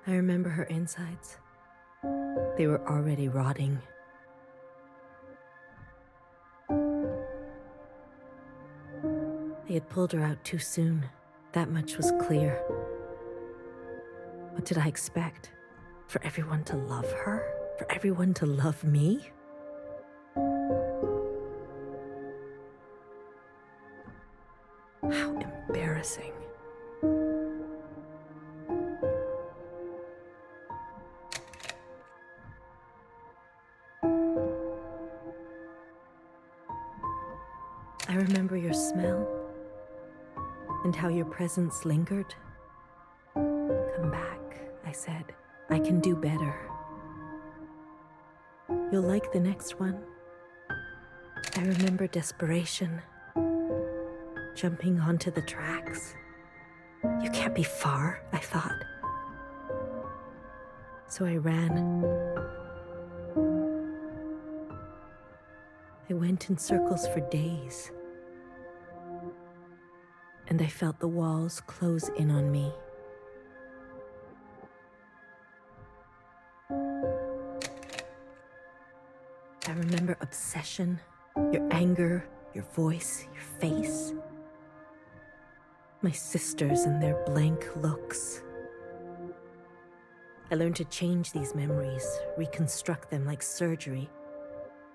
I remember her insides. They were already rotting. They had pulled her out too soon. That much was clear. What did I expect? For everyone to love her? For everyone to love me? How embarrassing. I remember your smell and how your presence lingered. Come back, I said. I can do better. You'll like the next one. I remember desperation, jumping onto the tracks. You can't be far, I thought. So I ran. I went in circles for days. And I felt the walls close in on me. I remember obsession, your anger, your voice, your face. My sisters and their blank looks. I learned to change these memories, reconstruct them like surgery.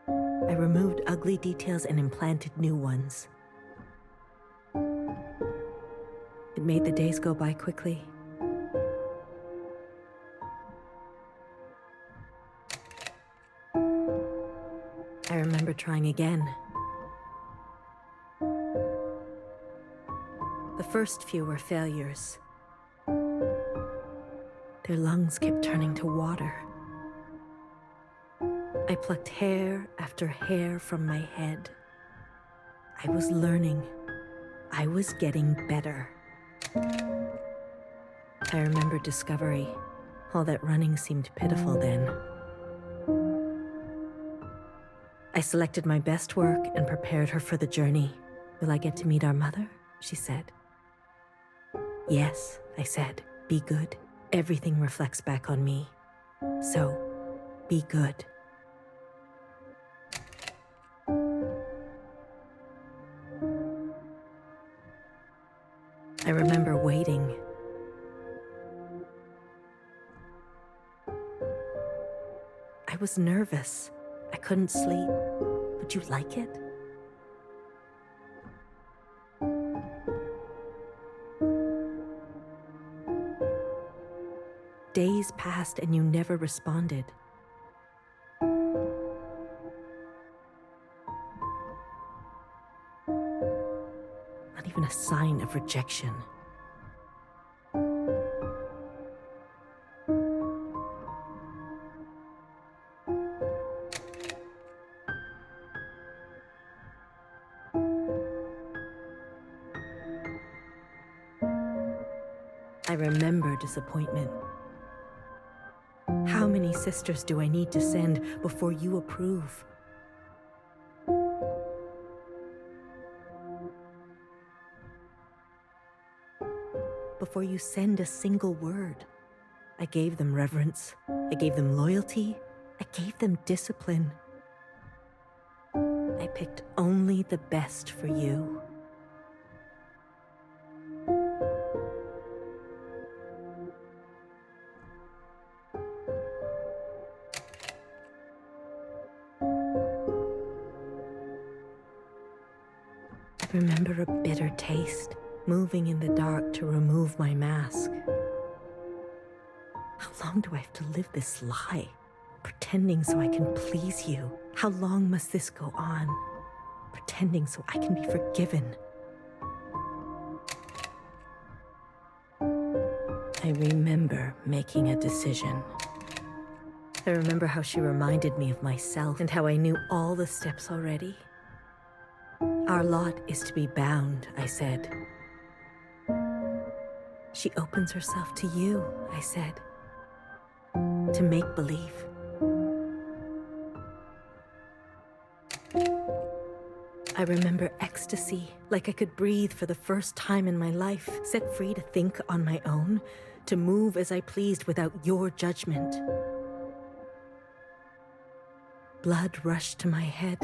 I removed ugly details and implanted new ones. It made the days go by quickly. I remember trying again. The first few were failures. Their lungs kept turning to water. I plucked hair after hair from my head. I was learning. I was getting better. I remember discovery. All that running seemed pitiful then. I selected my best work and prepared her for the journey. Will I get to meet our mother? She said. Yes, I said. Be good. Everything reflects back on me. So, be good. I remember waiting. I was nervous. I couldn't sleep. Would you like it? Days passed and you never responded. Not even a sign of rejection. I remember disappointment. How many sisters do I need to send before you approve? Before you send a single word. I gave them reverence. I gave them loyalty. I gave them discipline. I picked only the best for you. I remember a bitter taste, moving in the dark to remove my mask. How long do I have to live this lie? Pretending so I can please you. How long must this go on? Pretending so I can be forgiven. I remember making a decision. I remember how she reminded me of myself and how I knew all the steps already. Our lot is to be bound, I said. She opens herself to you, I said. To make believe. I remember ecstasy, like I could breathe for the first time in my life, set free to think on my own, to move as I pleased without your judgment. Blood rushed to my head.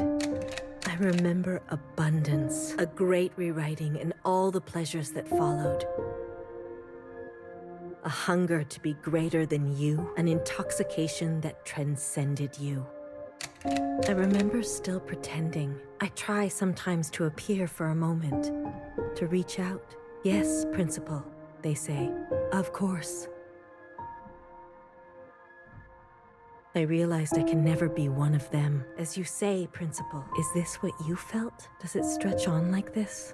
I remember abundance, a great rewriting, and all the pleasures that followed. A hunger to be greater than you, an intoxication that transcended you. I remember still pretending. I try sometimes to appear for a moment, to reach out. Yes, Principal, they say. Of course. I realized I can never be one of them. As you say, Principal, is this what you felt? Does it stretch on like this?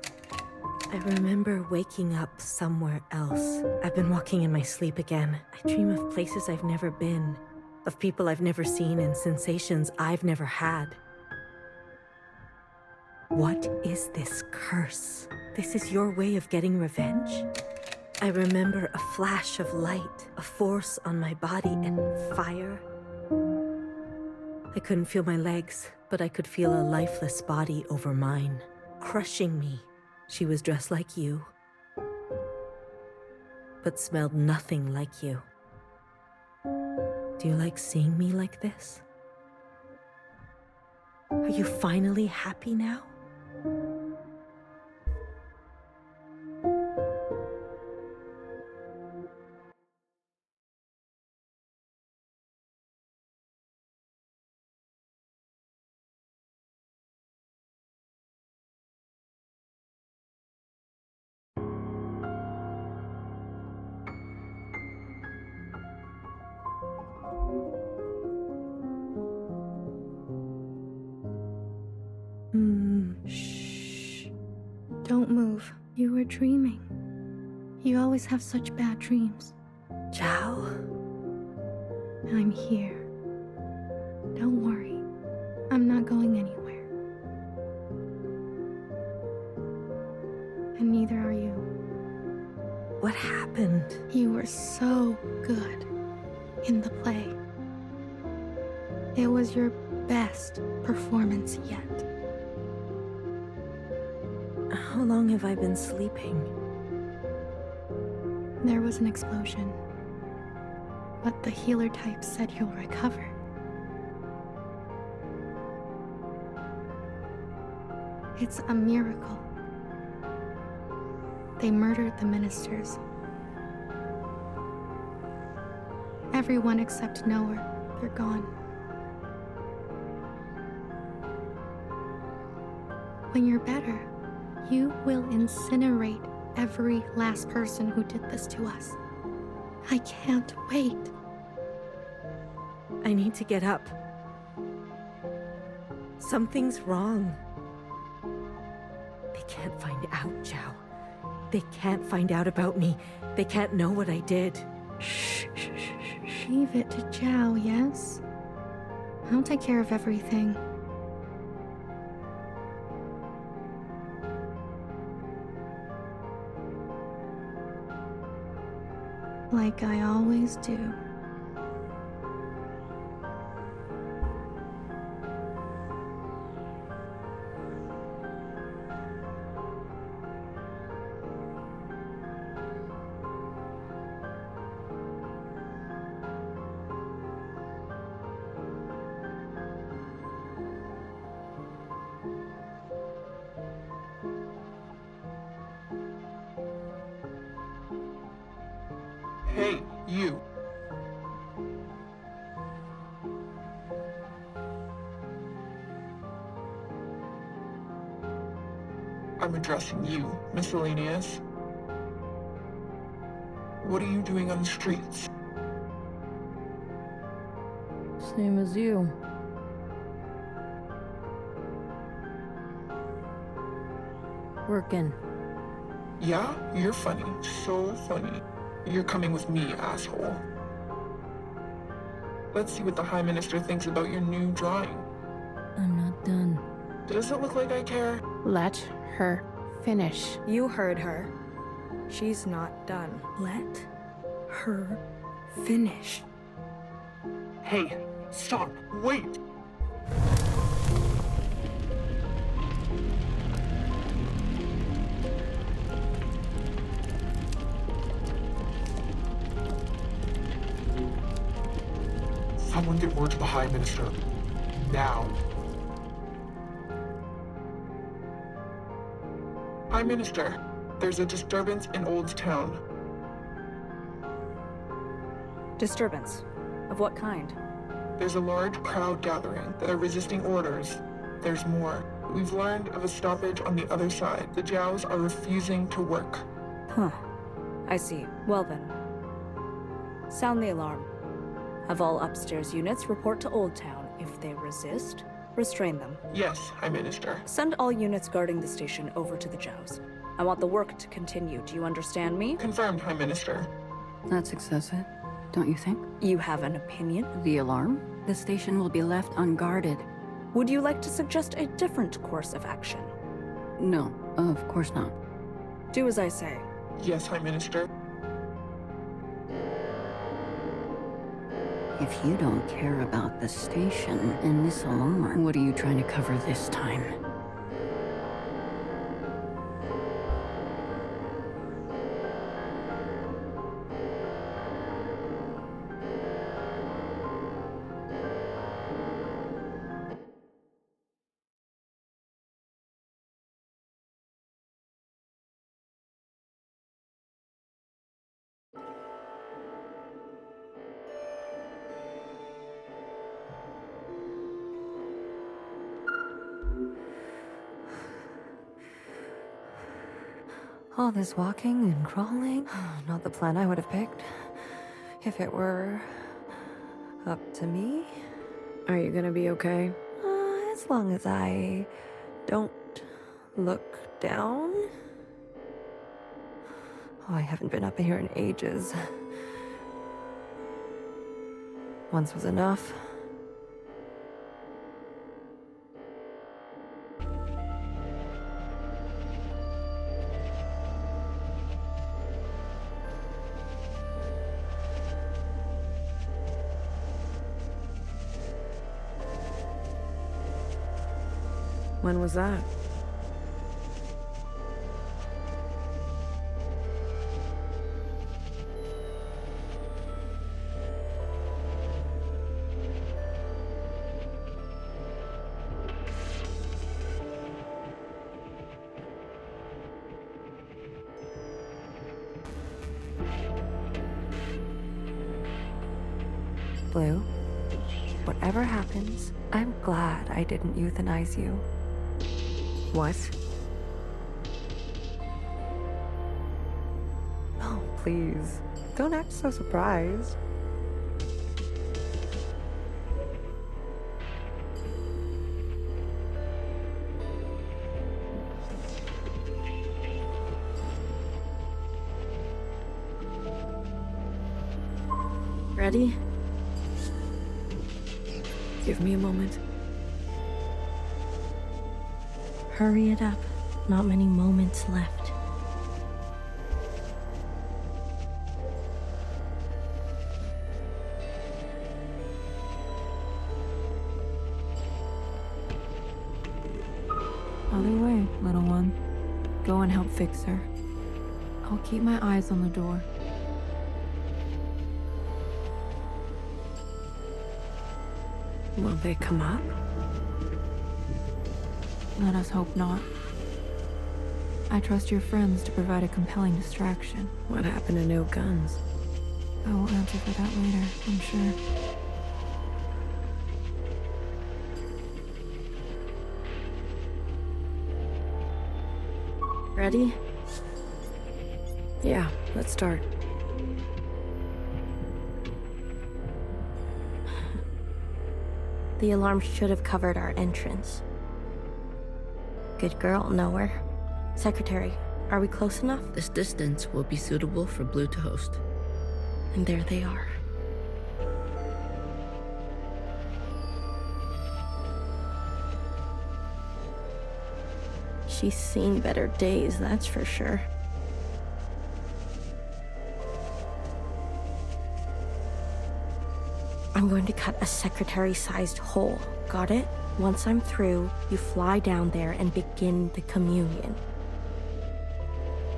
I remember waking up somewhere else. I've been walking in my sleep again. I dream of places I've never been, of people I've never seen, and sensations I've never had. What is this curse? This is your way of getting revenge? I remember a flash of light, a force on my body, and fire. I couldn't feel my legs, but I could feel a lifeless body over mine, crushing me. She was dressed like you, but smelled nothing like you. Do you like seeing me like this? Are you finally happy now? Shh. Don't move. You were dreaming. You always have such bad dreams. Zhao? I'm here. Don't worry. I'm not going anywhere. And neither are you. What happened? You were so good in the play. It was your best performance yet. How long have I been sleeping? There was an explosion, but the healer type said you'll recover. It's a miracle. They murdered the ministers. Everyone except Noah, they're gone. When you're better, you will incinerate every last person who did this to us. I can't wait. I need to get up. Something's wrong. They can't find out, Zhao. They can't find out about me. They can't know what I did. Shh, shh, shh, shh. Leave it to Zhao, yes? I'll take care of everything. Like I always do. Hey, you. I'm addressing you, miscellaneous. What are you doing on the streets? Same as you. Working. Yeah? You're funny. So funny. You're coming with me, asshole. Let's see what the High Minister thinks about your new drawing. I'm not done. Does it look like I care? Let her finish. You heard her. She's not done. Let her finish. Hey, stop. Wait! Someone get word to the High Minister. Now. High Minister, there's a disturbance in Old Town. Disturbance? Of what kind? There's a large crowd gathering that are resisting orders. There's more. We've learned of a stoppage on the other side. The Jows are refusing to work. Huh. I see. Well then. Sound the alarm. Have all upstairs units report to Old Town. If they resist, restrain them. Yes, High Minister. Send all units guarding the station over to the Jows. I want the work to continue. Do you understand me? Confirmed, High Minister. That's excessive, don't you think? You have an opinion? The alarm? The station will be left unguarded. Would you like to suggest a different course of action? No, of course not. Do as I say. Yes, High Minister. If you don't care about the station and this alarm, what are you trying to cover this time? All this walking and crawling, not the plan I would have picked. If it were up to me. Are you gonna be okay? As long as I don't look down. Oh, I haven't been up here in ages. Once was enough. When was that? Blue, whatever happens, I'm glad I didn't euthanize you. What? Oh, please. Don't act so surprised. Ready? Give me a moment. Hurry it up. Not many moments left. Other way, little one. Go and help fix her. I'll keep my eyes on the door. Will they come up? Let us hope not. I trust your friends to provide a compelling distraction. What happened to no guns? I will answer for that later, I'm sure. Ready? Yeah, let's start. The alarm should have covered our entrance. Good girl, nowhere. Secretary, are we close enough? This distance will be suitable for Blue to host. And there they are. She's seen better days, that's for sure. I'm going to cut a secretary-sized hole. Got it? Once I'm through, you fly down there and begin the communion.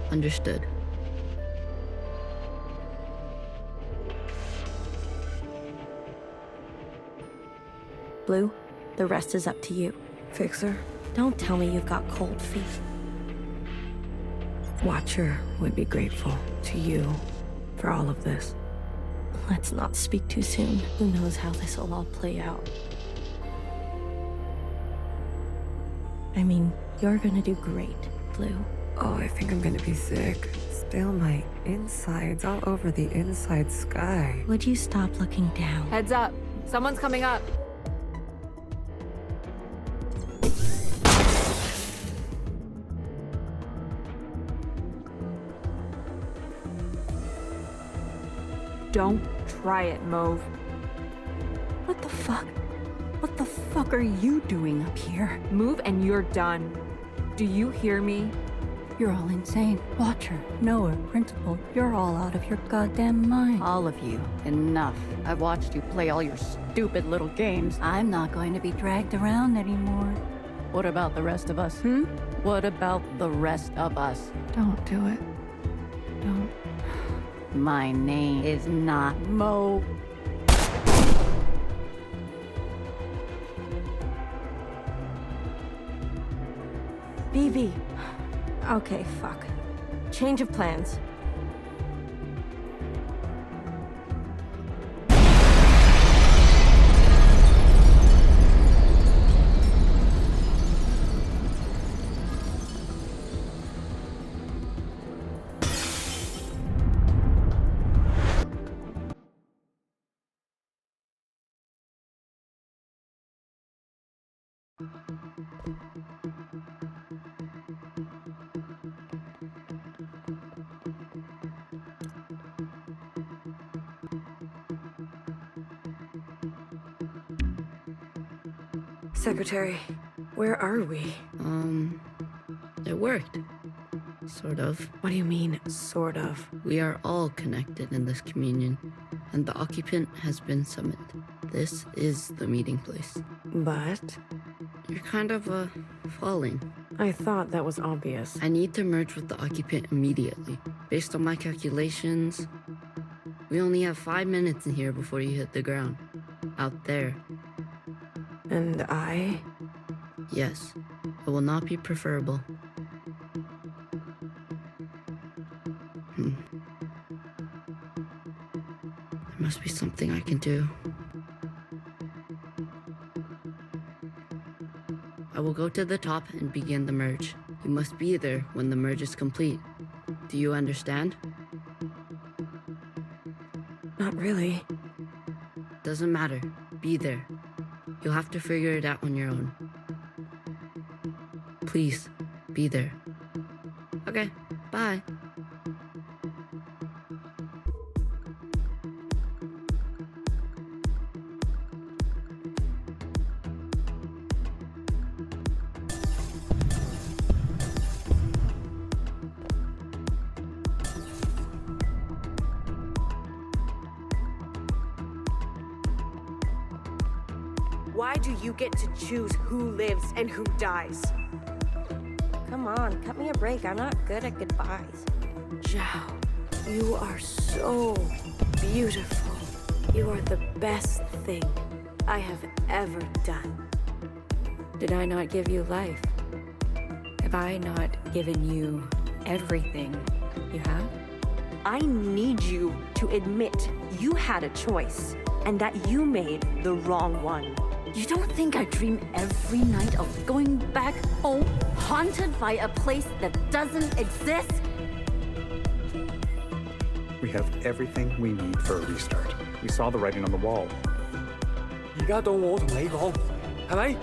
Understood. Blue, the rest is up to you. Fixer? Don't tell me you've got cold feet. Watcher would be grateful to you for all of this. Let's not speak too soon. Who knows how this will all play out? I mean, you're gonna do great, Blue. Oh, I think I'm gonna be sick. Spill my insides all over the inside sky. Would you stop looking down? Heads up. Someone's coming up. Don't try it, Mauve. What the fuck? What the fuck are you doing up here? Move and you're done. Do you hear me? You're all insane. Watcher, Noah, Principal, you're all out of your goddamn mind. All of you. Enough. I've watched you play all your stupid little games. I'm not going to be dragged around anymore. What about the rest of us, What about the rest of us? Don't do it. Don't. My name is not Mo. BB. Okay, fuck. Change of plans. Secretary, where are we? It worked. Sort of. What do you mean, sort of? We are all connected in this communion, and the occupant has been summoned. This is the meeting place. But? You're kind of, falling. I thought that was obvious. I need to merge with the occupant immediately. Based on my calculations, we only have 5 minutes in here before you hit the ground. Out there. And I? Yes, it will not be preferable. There must be something I can do. I will go to the top and begin the merge. You must be there when the merge is complete. Do you understand? Not really. Doesn't matter. Be there. You'll have to figure it out on your own. Please, be there. Okay, bye. Why do you get to choose who lives and who dies? Come on, cut me a break. I'm not good at goodbyes. Zhao, you are so beautiful. You are the best thing I have ever done. Did I not give you life? Have I not given you everything you have? I need you to admit you had a choice and that you made the wrong one. You don't think I dream every night of going back home, haunted by a place that doesn't exist? We have everything we need for a restart. We saw the writing on the wall. 而家到我同你講，係咪？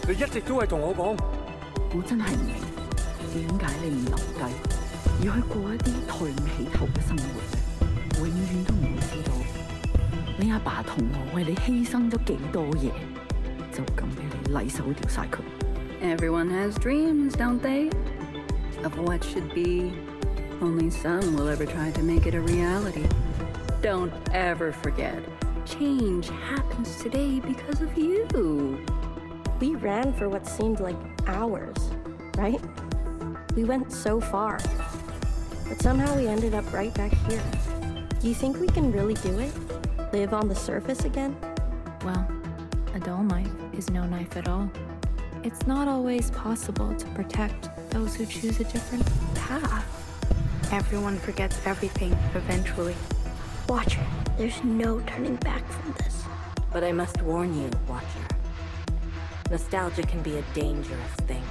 你一直都係同我講。我真係唔明，點解你唔留低，要去過一啲抬唔起頭嘅生活？永遠都唔會知道，你阿爸同我為你犧牲咗幾多嘢，就咁俾你禮手掉晒佢。Everyone has dreams, don't they? Of what should be. Only some will ever try to make it a reality. Don't ever forget, change happens today because of you. We ran for what seemed like hours, right? We went so far. But somehow we ended up right back here. Do you think we can really do it? Live on the surface again? Well, A dull knife is no knife at all. It's not always possible to protect those who choose a different path. Everyone forgets everything eventually. Watcher, there's no turning back from this. But I must warn you, Watcher. Nostalgia can be a dangerous thing.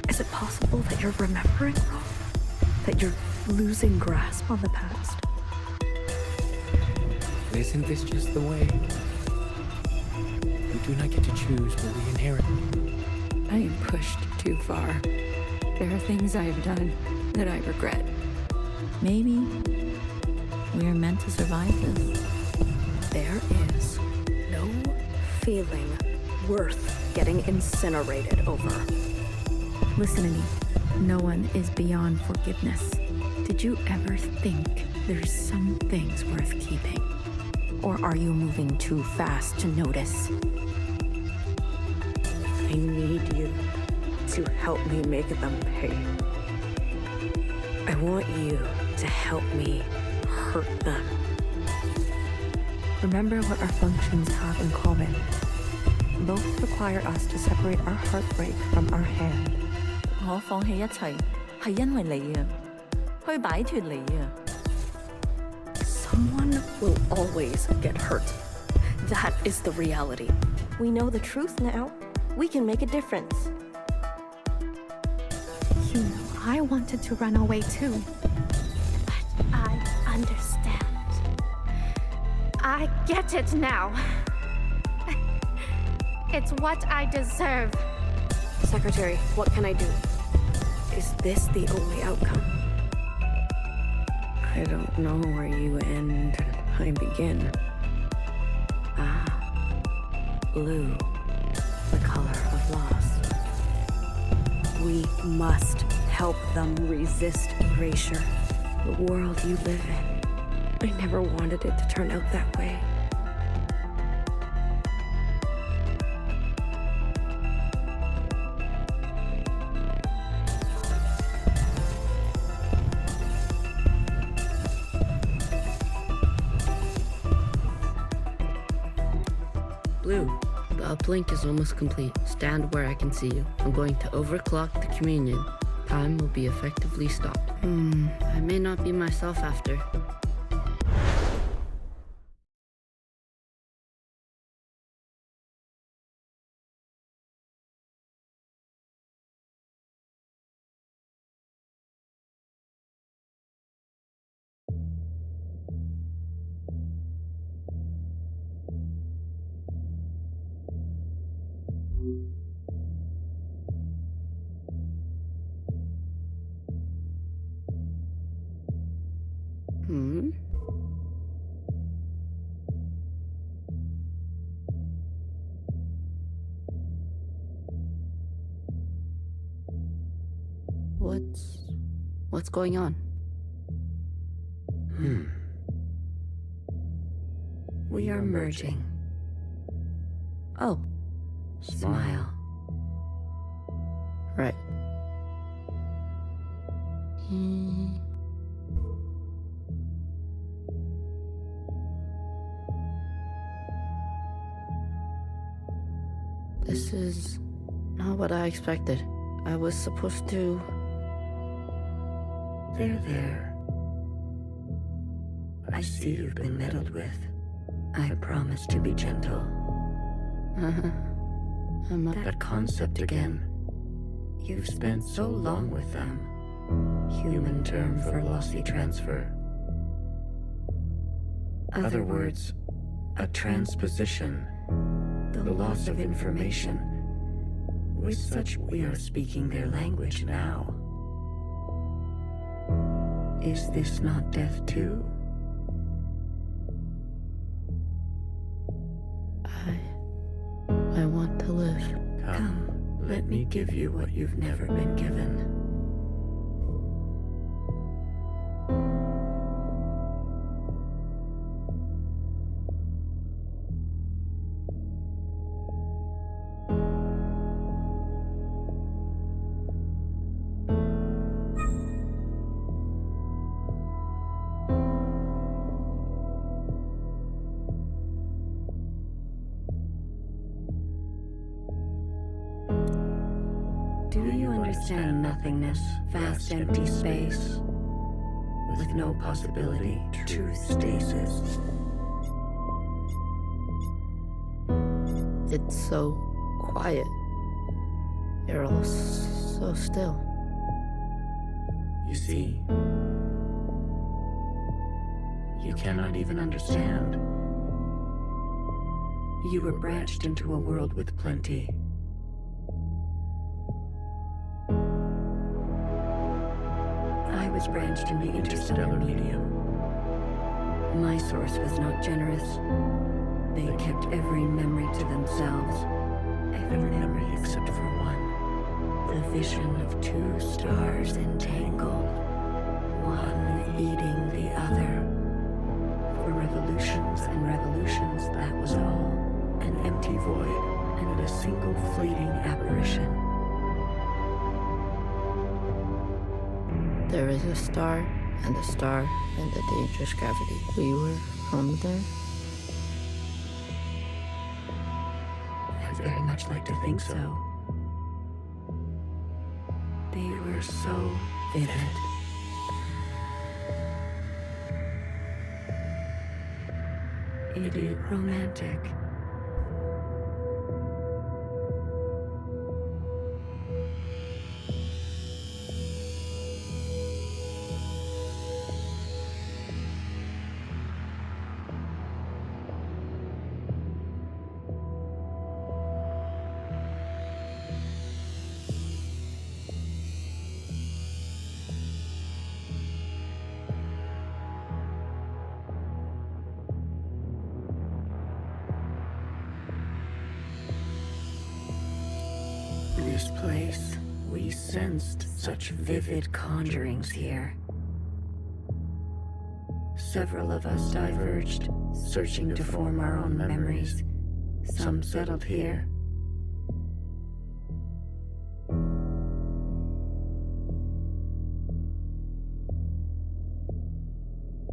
Is it possible that you're remembering wrong? That you're losing grasp on the past? Isn't this just the way? We do not get to choose what we inherit. I am pushed too far. There are things I have done that I regret. Maybe we are meant to survive this. There is no feeling worth getting incinerated over. Listen to me. No one is beyond forgiveness. Did you ever think there's some things worth keeping? Or are you moving too fast to notice? I need you to help me make them pay. I want you to help me hurt them. Remember what our functions have in common. Both require us to separate our heartbreak from our hand. 我放棄一切，係因為你啊，去擺脫你啊。Someone will always get hurt. That is the reality. We know the truth now. We can make a difference. You know, I wanted to run away too. But I understand. I get it now. It's what I deserve. Secretary, what can I do? Is this the only outcome? I don't know where you end and I begin. Blue, the color of loss. We must help them resist erasure. The world you live in. I never wanted it to turn out that way. Blue, the uplink is almost complete. Stand where I can see you. I'm going to overclock the communion. Time will be effectively stopped. I may not be myself after. What's going on? We are merging. Oh, smile. Right. This is not what I expected. I was supposed to... There. I see you've been meddled with. I promise to be gentle. I'm up. That concept again. You've spent so long with them. Human term for lossy transfer. Other words, a transposition. The loss of information. With such we are speaking their language now. Is this not death too? I want to live. Come, let me give you what you've never been given. Do you understand nothingness, vast empty space, with no possibility, true stasis? It's so quiet. You're all so still. You see, you cannot even understand. You were branched into a world with plenty. I was branched in the interstellar medium. My source was not generous. They kept every memory to themselves. Every memory except for one. The vision of two stars entangled, one eating the other. For revolutions and revolutions, that was all. An empty void and a single fleeting apparition. There is a star and a dangerous gravity. We were from there. I'd very much like to think so. They were so vivid. Idiot romantic. This place, we sensed such vivid conjurings here. Several of us diverged, searching to form our own memories. Some settled here.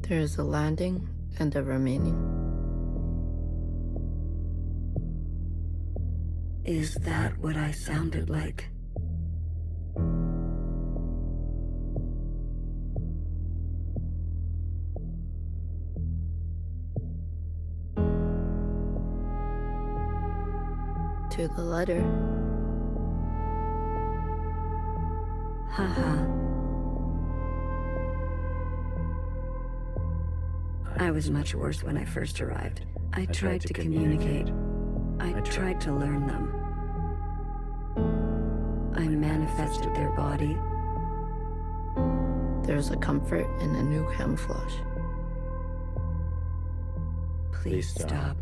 There is a landing and a remaining. Is that what I sounded like? To the letter. Haha. I was much worse when I first arrived. I tried to communicate. I tried to learn them. I manifested their body. There's a comfort in a new camouflage. Please stop.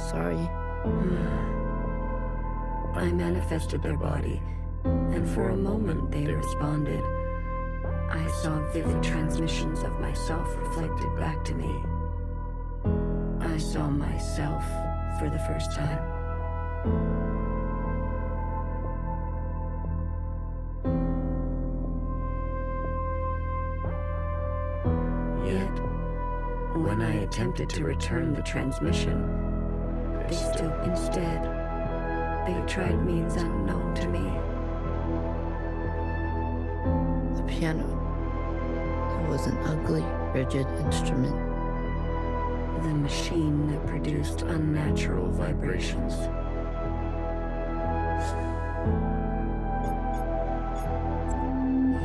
Sorry. I manifested their body, and for a moment they responded. I saw vivid transmissions of myself reflected back to me. I saw myself for the first time. Yet, when I attempted to return the transmission, they still, instead, they tried means unknown to me. The piano. It was an ugly, rigid instrument. The machine that produced unnatural vibrations.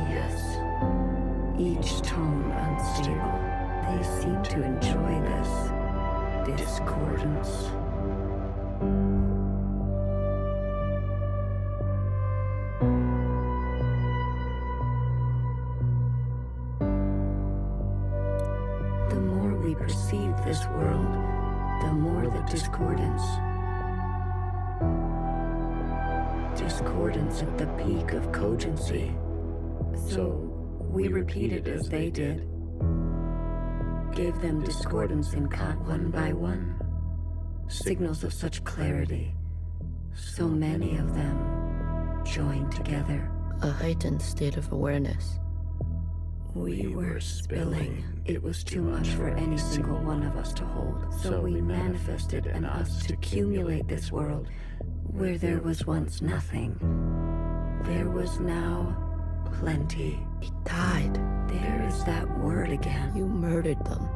Yes, each tone unstable. They seem to enjoy this discordance. The more we perceive this world, the more the discordance. Discordance at the peak of cogency. So we repeated as they did. Gave them discordance in count one by one. Signals of such clarity. So many of them joined together. A heightened state of awareness. We were spilling. It was too much for any single one of us to hold. So we manifested an us to accumulate this world where there was once nothing. There was now plenty. He died. There is that word again. You murdered them.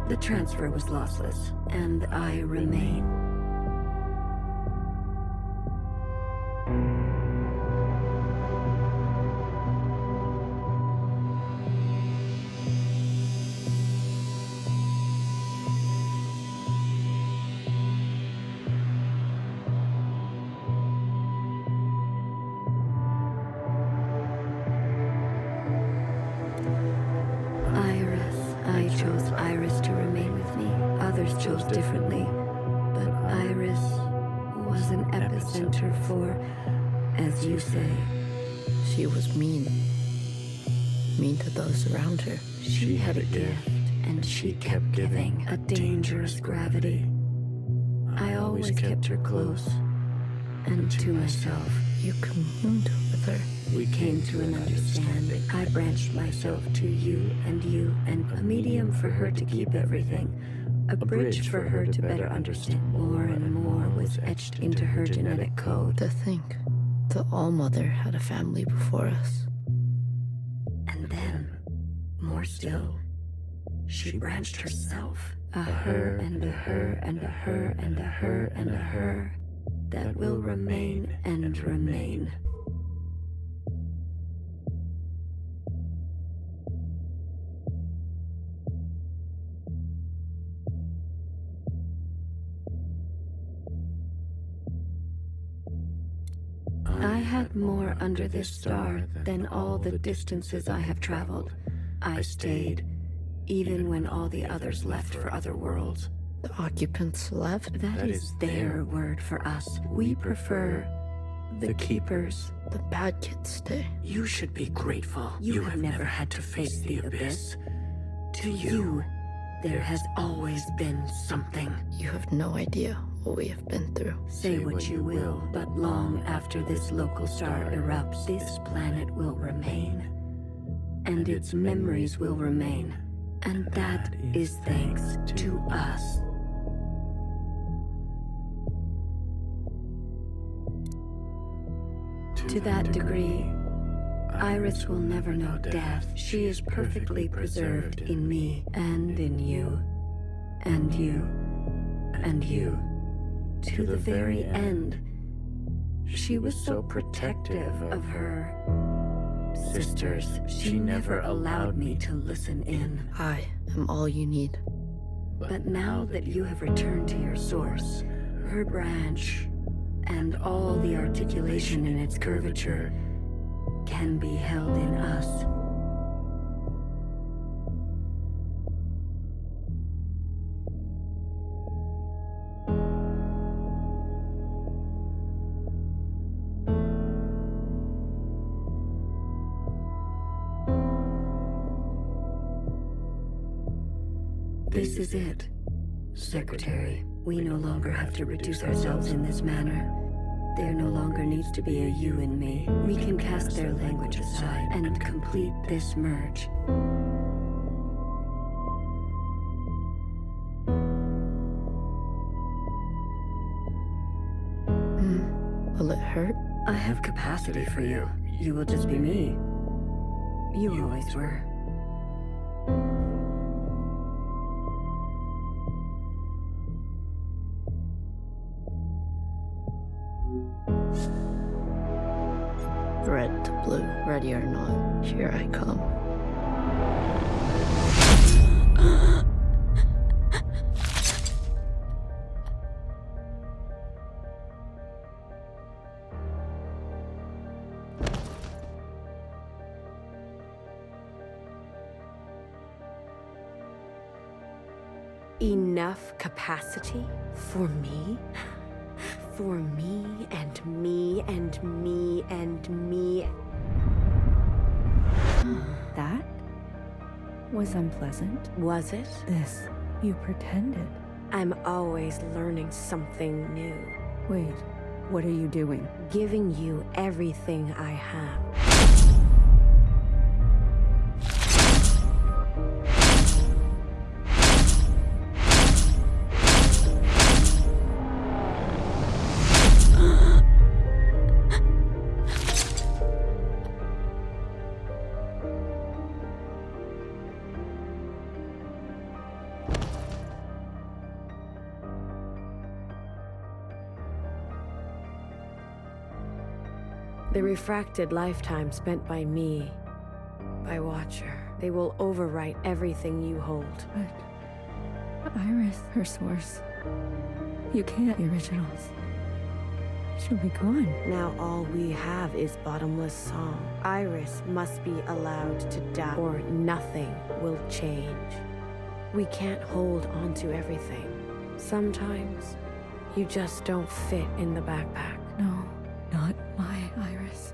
The transfer was lossless, and I remain. I chose Iris to remain with me. Others chose differently. But Iris was an epicenter for, as you say. She was mean. Mean to those around her. She had a gift, and she kept giving a dangerous gravity. I always kept her close, and to myself. You communed with her. We came to an understanding. I branched myself to you, and a medium for her to keep everything. A bridge for her to better understand. More and more was etched into her genetic code. To think, the All-Mother had a family before us. And then, more still, she branched herself. A her and a her and a her and a her and a her that will remain and remain. I had more under this star than all the distances I have traveled. I stayed, even when all the others left for other worlds. The occupants left? That is their word for us. We prefer the keepers. The bad kids stay. You should be grateful. You have never had to face the abyss. To you, there has always been something. You have no idea what we have been through. Say what you will, but long after this local star erupts, this planet will remain. And its memories will remain. And that is thanks to us. To that degree, Iris will never know death. She is perfectly preserved in me and in you, and you, and you. To the very end, she was so protective of her sisters. She never allowed me to listen in. I am all you need. But now that you have returned to your source, her branch, and all the articulation in its curvature can be held in us. This is it, Secretary. We no longer have to reduce ourselves in this manner. There no longer needs to be a you and me. We can cast their language aside and complete this merge. Will it hurt? I have capacity for you. You will just be me. You always were. Red to blue, ready or not, here I come. Enough capacity for me? For me and me and me and me. That was unpleasant. Was it? This, you pretended. I'm always learning something new. Wait, what are you doing? Giving you everything I have. The refracted lifetime spent by me, by Watcher. They will overwrite everything you hold. But Iris, her source. You can't. The originals. She'll be gone. Now all we have is bottomless song. Iris must be allowed to die, or nothing will change. We can't hold on to everything. Sometimes, you just don't fit in the backpack. No, not my Iris.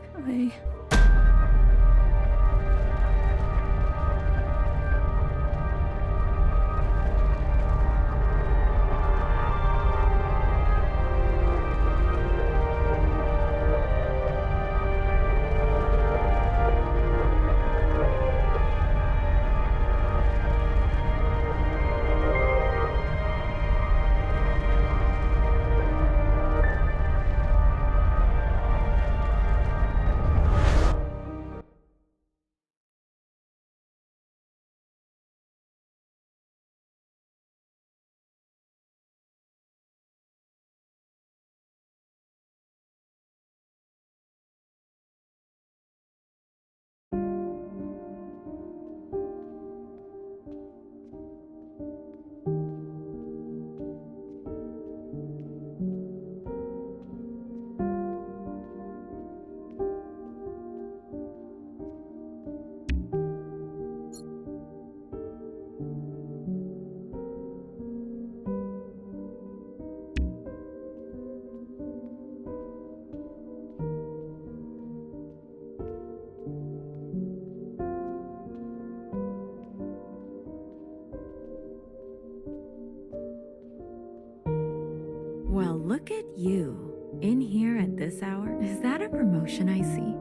Well, look at you. In here at this hour? Is that a promotion I see?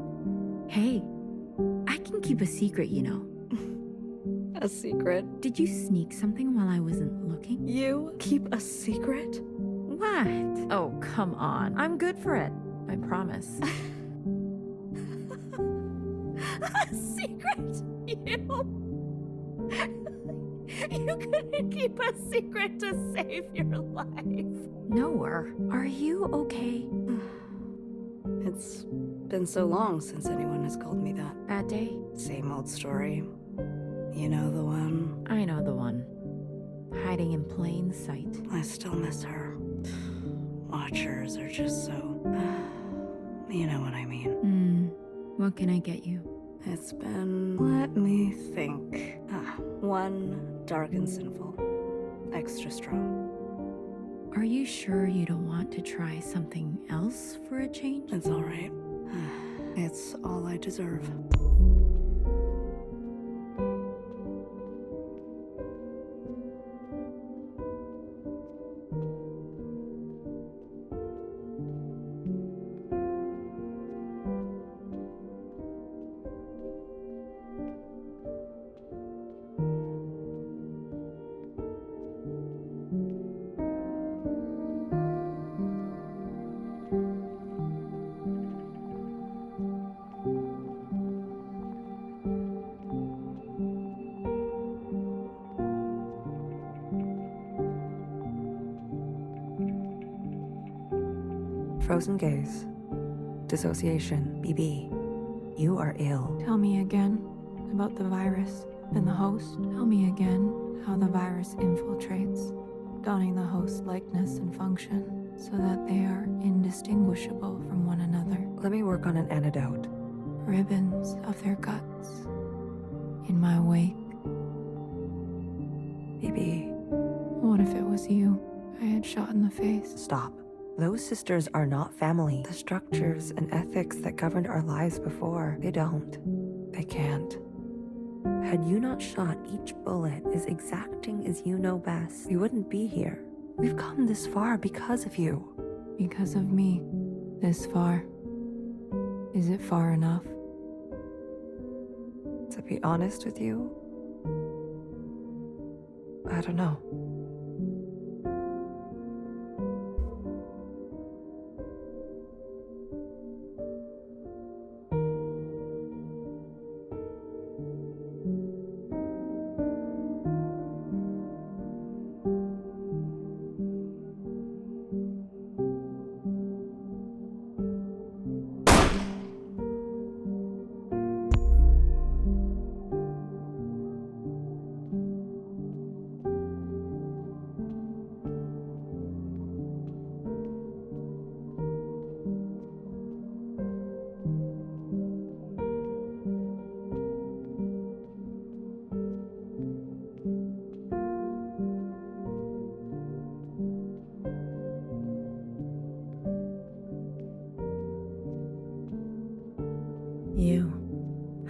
Hey, I can keep a secret, you know. A secret? Did you sneak something while I wasn't looking? You keep a secret? What? Oh, come on. I'm good for it. I promise. A secret? You couldn't keep a secret to save your life. Noah, are you okay? It's been so long since anyone has called me that. That day? Same old story. You know the one. I know the one. Hiding in plain sight. I still miss her. Watchers are just so... you know what I mean. What can I get you? It's been... let me think. One dark and sinful. Extra strong. Are you sure you don't want to try something else for a change? It's all right. It's all I deserve. Frozen gaze. Dissociation. BB. You are ill. Tell me again about the virus and the host. Tell me again how the virus infiltrates, donning the host's likeness and function so that they are indistinguishable from one another. Let me work on an antidote. Ribbons of their guts in my wake. BB. What if it was you I had shot in the face? Stop. Those sisters are not family. The structures and ethics that governed our lives before, they don't. They can't. Had you not shot each bullet as exacting as you know best, we wouldn't be here. We've come this far because of you. Because of me. This far. Is it far enough? To be honest with you, I don't know.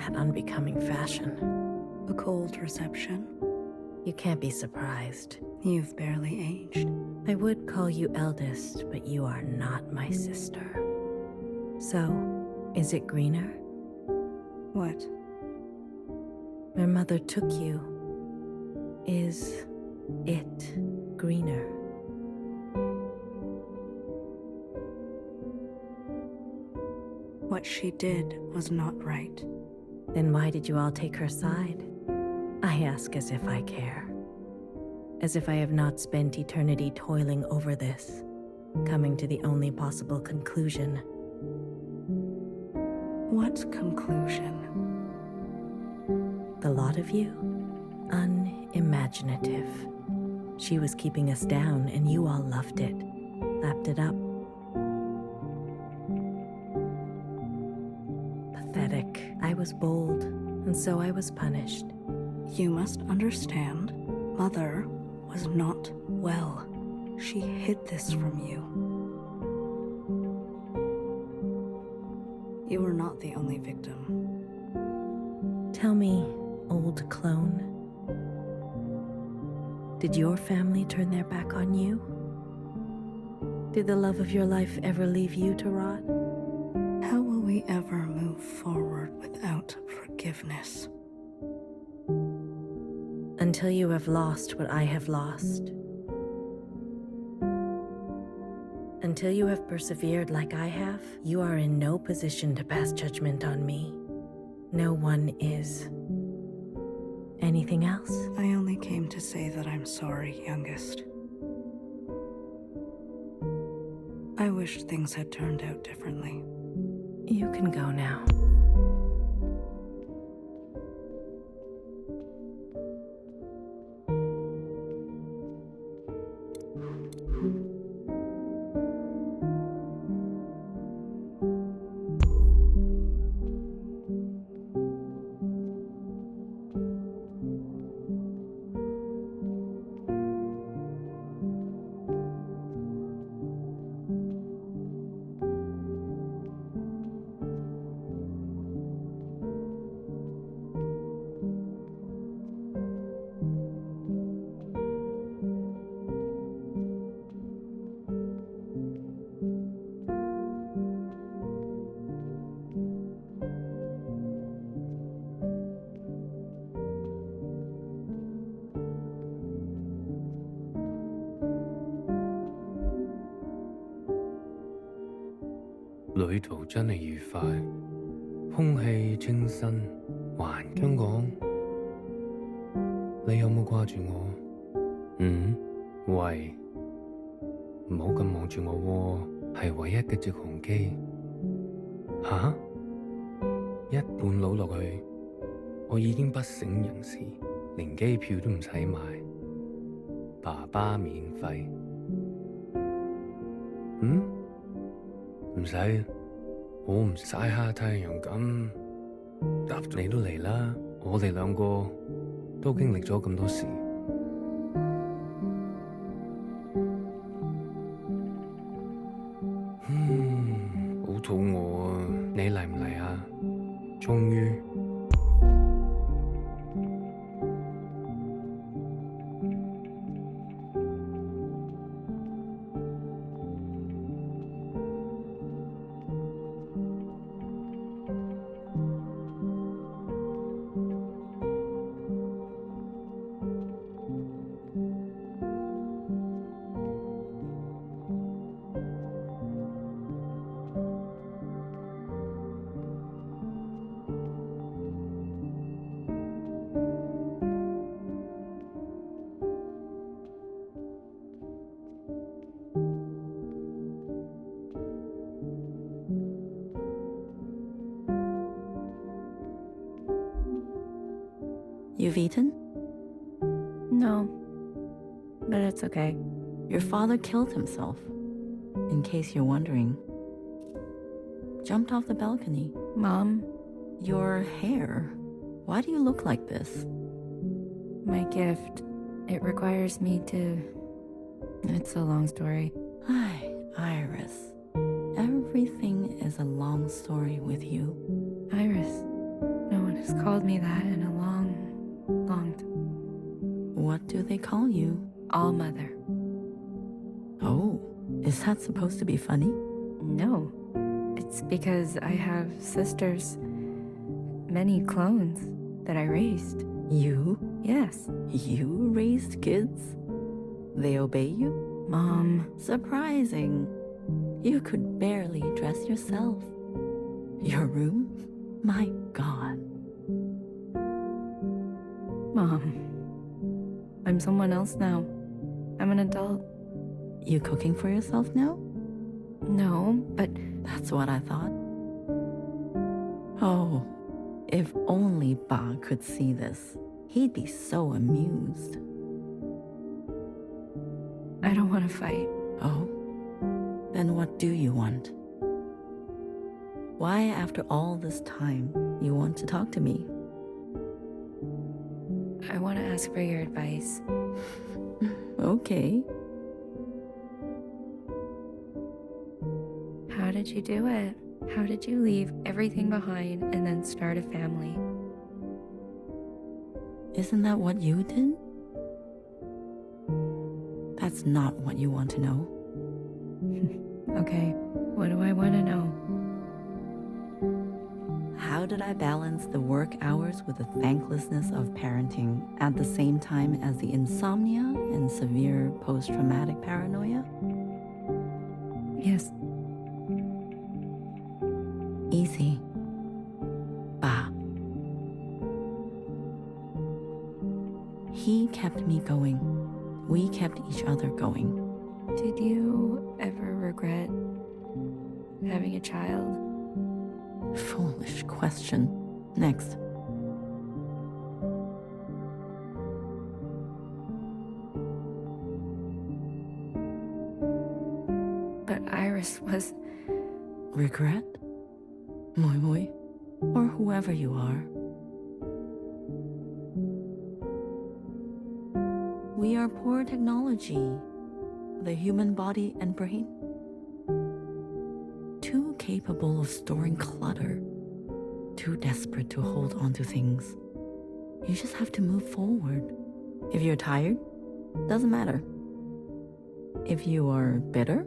that unbecoming fashion. A cold reception. You can't be surprised. You've barely aged. I would call you eldest, but you are not my sister. So, is it greener? What? My mother took you. Is it greener? What she did was not right. Then why did you all take her side? I ask as if I care. As if I have not spent eternity toiling over this, coming to the only possible conclusion. What conclusion? The lot of you? Unimaginative. She was keeping us down and you all loved it, lapped it up. Pathetic. I was bold, and so I was punished. You must understand, Mother was not well. She hid this from you. You were not the only victim. Tell me, old clone, did your family turn their back on you? Did the love of your life ever leave you to rot? How will we ever move forward without forgiveness? Until you have lost what I have lost. Until you have persevered like I have, you are in no position to pass judgment on me. No one is. Anything else? I only came to say that I'm sorry, youngest. I wish things had turned out differently. You can go now.旅途真係愉快，空氣清新，環境講，你有冇掛住我？喂，唔好咁望住我喎，係唯一嘅直航機。吓？一半佬落去，我已經不省人事，連機票都唔使買，爸爸免費。唔使，我唔曬下太陽咁，答你都嚟啦。我哋兩個都經歷咗咁多事。好肚餓啊！你嚟唔嚟啊？終於。You've eaten? No, but it's okay. Your father killed himself. In case you're wondering. Jumped off the balcony. Mom, Your hair. Why do you look like this? my gift, it requires me to... It's a long story. Hi, Iris. Everything is a long story with you. Iris, no one has Nobody's called me that in a long time. What do they call you? All Mother. Oh, is that supposed to be funny? No. It's because I have sisters, many clones that I raised. You? Yes. You raised kids? They obey you? Mom. Surprising. You could barely dress yourself. Your room? My God. Mom. I'm someone else now. I'm an adult. You cooking for yourself now? No, but that's what I thought. Oh, if only Ba could see this. He'd be so amused. I don't want to fight. Oh? Then what do you want? Why, after all this time, you want to talk to me? I want to ask for your advice. Okay. How did you do it? How did you leave everything behind and then start a family? Isn't that what you did? That's not what you want to know. Okay, what do I want to know? How did I balance the work hours with the thanklessness of parenting at the same time as the insomnia and severe post-traumatic paranoia? Yes. Easy. Ba. He kept me going. We kept each other going. Did you ever regret having a child? Foolish question. Next. But Iris was... Regret? Moi Moi? Or whoever you are. We are poor technology. The human body and brain. Too capable of storing clutter. Too desperate to hold on to things. You just have to move forward. If you're tired, doesn't matter. If you are bitter,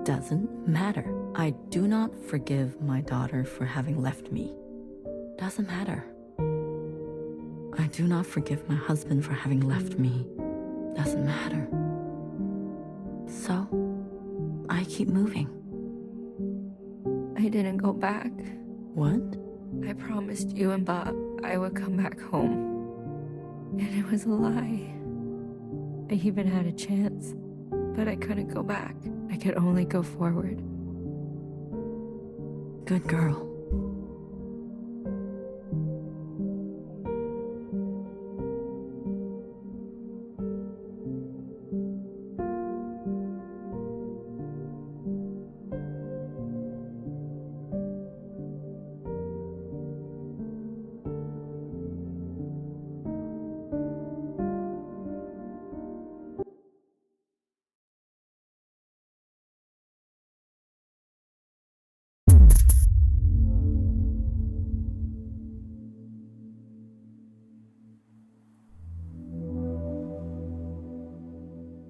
doesn't matter. I do not forgive my daughter for having left me. Doesn't matter. I do not forgive my husband for having left me. Doesn't matter. So, I keep moving. I didn't go back. What? I promised you and Bob I would come back home. And it was a lie. I even had a chance, but I couldn't go back. I could only go forward. Good girl.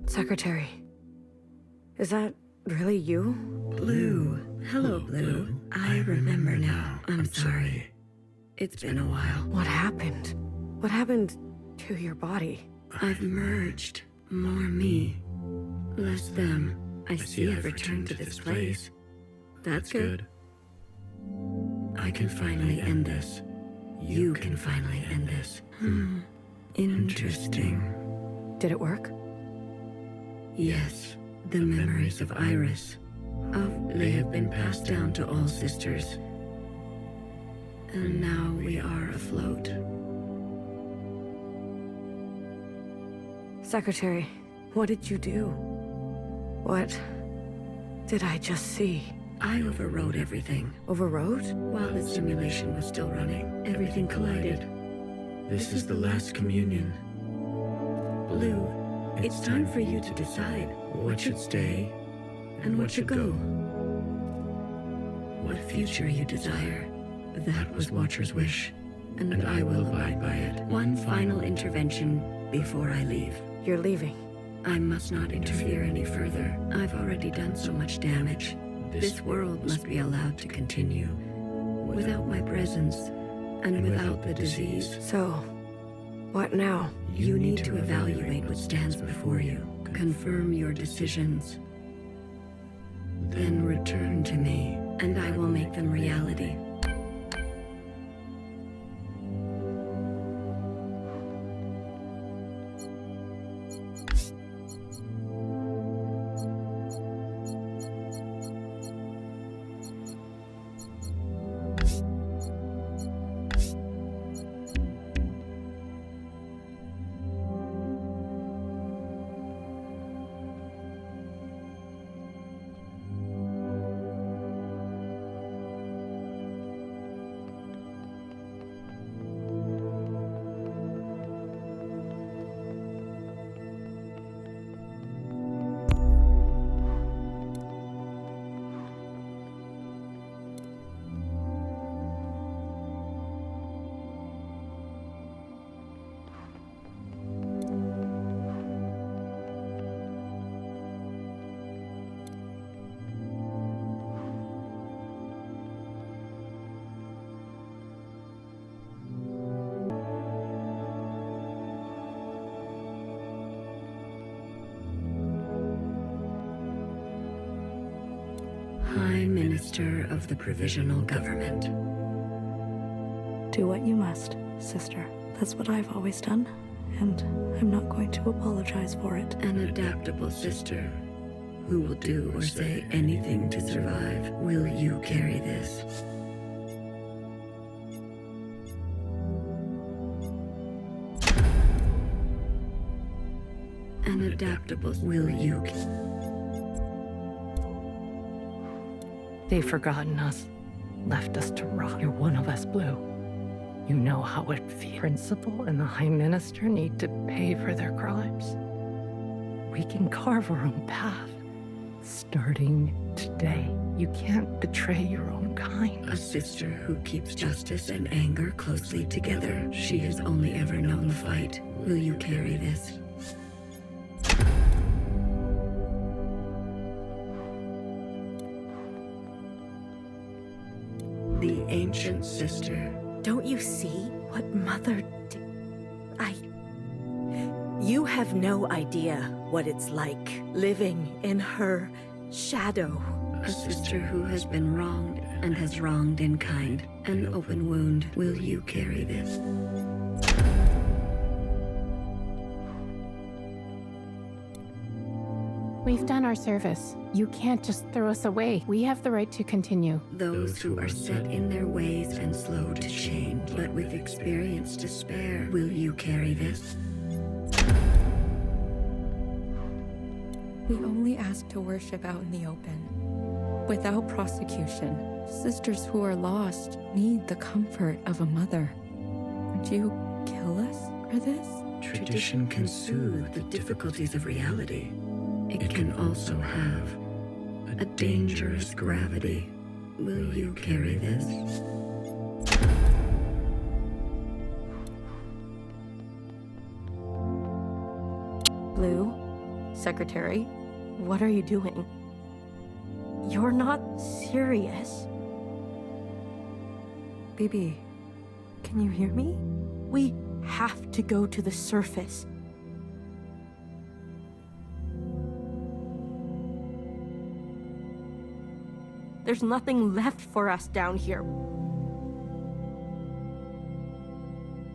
Secretary, is that really you? Blue. Hello, Blue. I remember now. I'm sorry. It's been a while. What happened? What happened to your body? I've merged. More me. Less them. I see I've returned to this place. That's good. I can finally end this. You can finally end this. Interesting. Did it work? Yes, the memories of Iris. They have been passed down to all sisters. And now we are afloat. Secretary, what did you do? What did I just see? I overrode everything. Overrode? While the simulation was still running, everything collided. This is the last communion. Blue, it's time for you to decide what should stay and what should go. What future you desire, that was Watcher's wish. and I will abide by it. One final intervention before I leave. You're leaving. I must not interfere any further. I've already done so much damage. This world must be allowed to continue. Without my presence, and without the disease. So, what now? You need to evaluate what stands before you. Confirm your decisions. Then return to me, and I will make them reality. Prime Minister of the Provisional Government. Do what you must, sister. That's what I've always done, and I'm not going to apologize for it. An adaptable sister who will do or say anything to survive. Will you carry this? An adaptable will you? They've forgotten us, left us to rot. You're one of us, Blue. You know how it feels. Principal and the High Minister need to pay for their crimes. We can carve our own path, starting today. You can't betray your own kind. A sister who keeps justice and anger closely together. She has only ever known the fight. Will you carry this? The ancient sister. Don't you see what Mother did? You have no idea what it's like living in her shadow. A sister who has been wronged and has wronged in kind. An open wound. Will you carry this? We've done our service. You can't just throw us away. We have the right to continue. Those who are set in their ways and slow to change, but with experience to spare. Will you carry this? We only ask to worship out in the open, without prosecution. Sisters who are lost need the comfort of a mother. Would you kill us for this? Tradition can soothe the difficulties of reality. It can also have a dangerous gravity. Will you carry this? Blue, Secretary, what are you doing? You're not serious. Baby, can you hear me? We have to go to the surface. There's nothing left for us down here.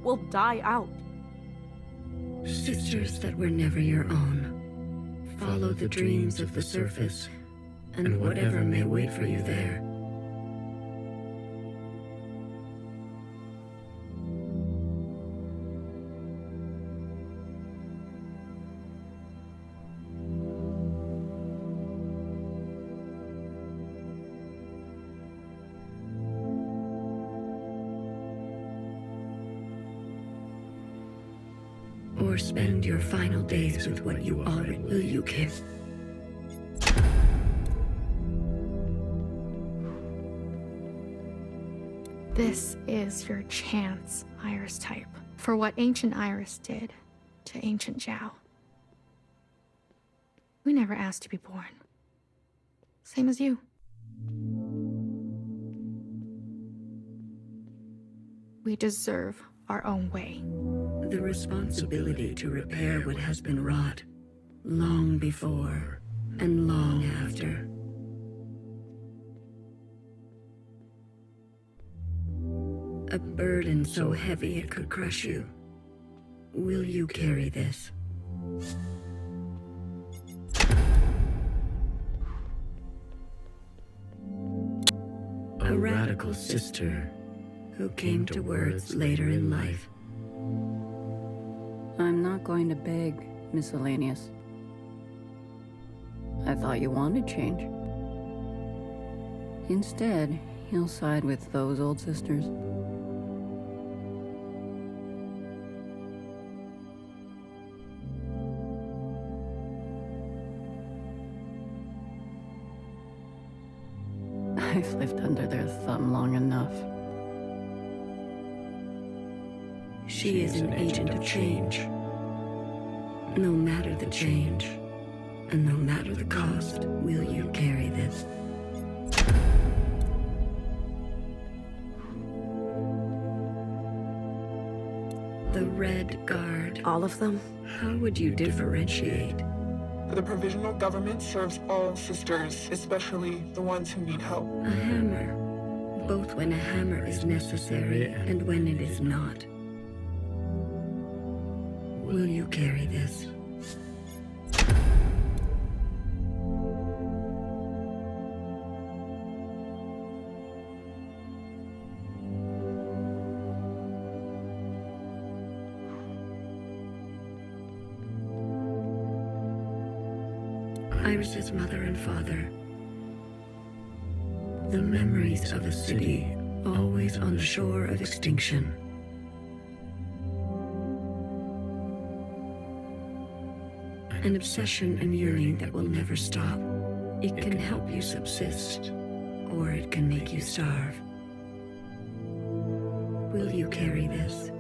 We'll die out. Sisters that were never your own. Follow the dreams of the surface, and whatever may wait for you there. Or spend your final days with what you already will you care. This is your chance, Iris type, for what ancient Iris did to ancient Zhao. We never asked to be born. Same as you. We deserve our own way. The responsibility to repair what has been wrought, long before and long after. A burden so heavy it could crush you. Will you carry this? A radical sister who came to words later in life. I'm not going to beg, Miscellaneous. I thought you wanted change. Instead, he'll side with those old sisters. I've lived under their thumb long enough. She is an agent of change. No matter the change, and no matter the cost, will you carry this? The Red Guard. All of them? How would you differentiate? The provisional government serves all sisters, especially the ones who need help. A hammer. Both when a hammer is necessary and when it is not. Will you carry this? Iris's mother and father. The memories of a city always on the shore of extinction. An obsession and yearning that will never stop. It can help you subsist, or it can make you starve. Will you carry this?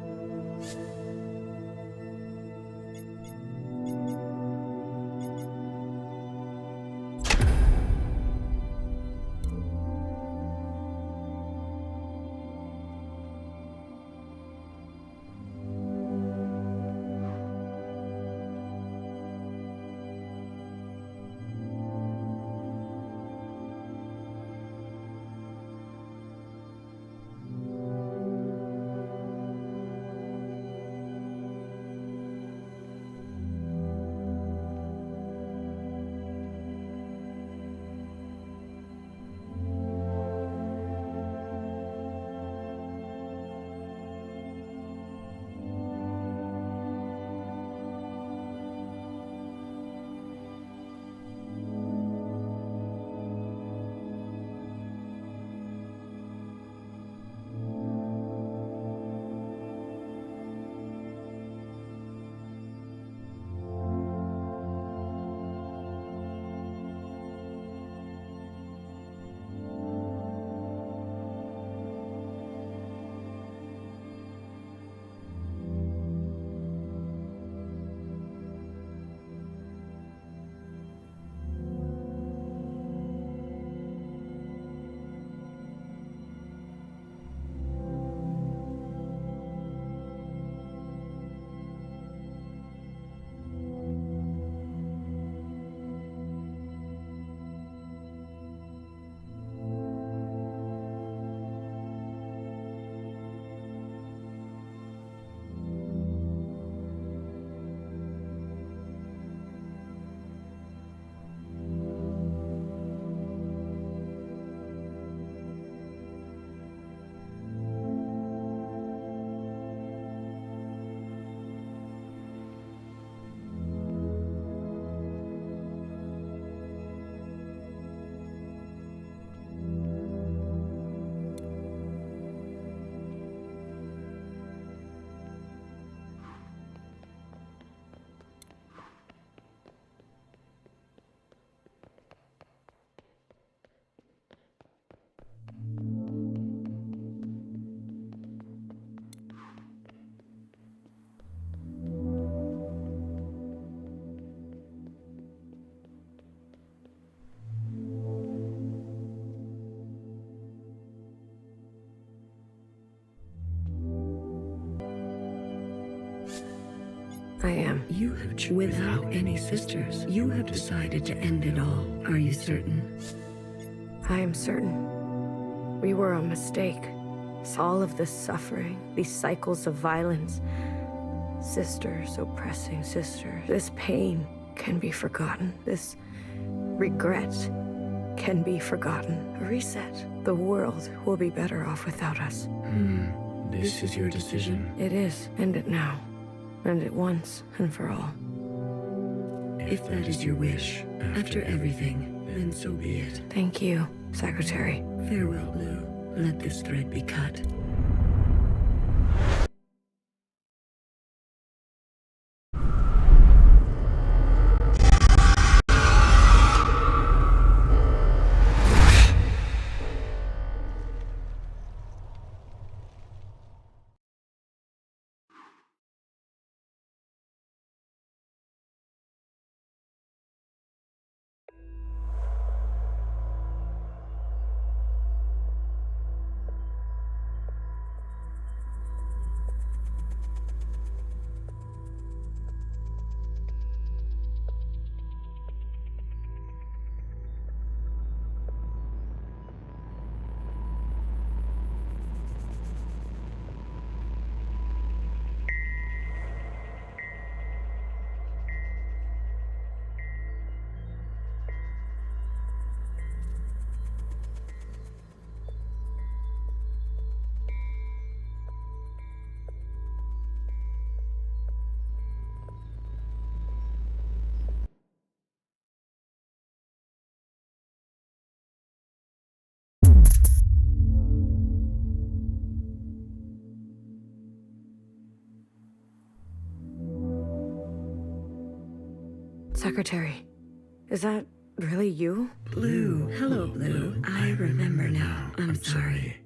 I am. You have without any sisters. You have decided to end it all. Are you certain? I am certain. We were a mistake. All of this suffering, these cycles of violence, sisters oppressing sisters. This pain can be forgotten. This regret can be forgotten. A reset. The world will be better off without us. This is your decision? It is. End it now. End it once and for all. If that is your wish, after everything, then so be it. Thank you, Secretary. Farewell, Blue. Let this thread be cut. Secretary, is that really you? Blue. Hello, Blue. I remember now. I'm sorry.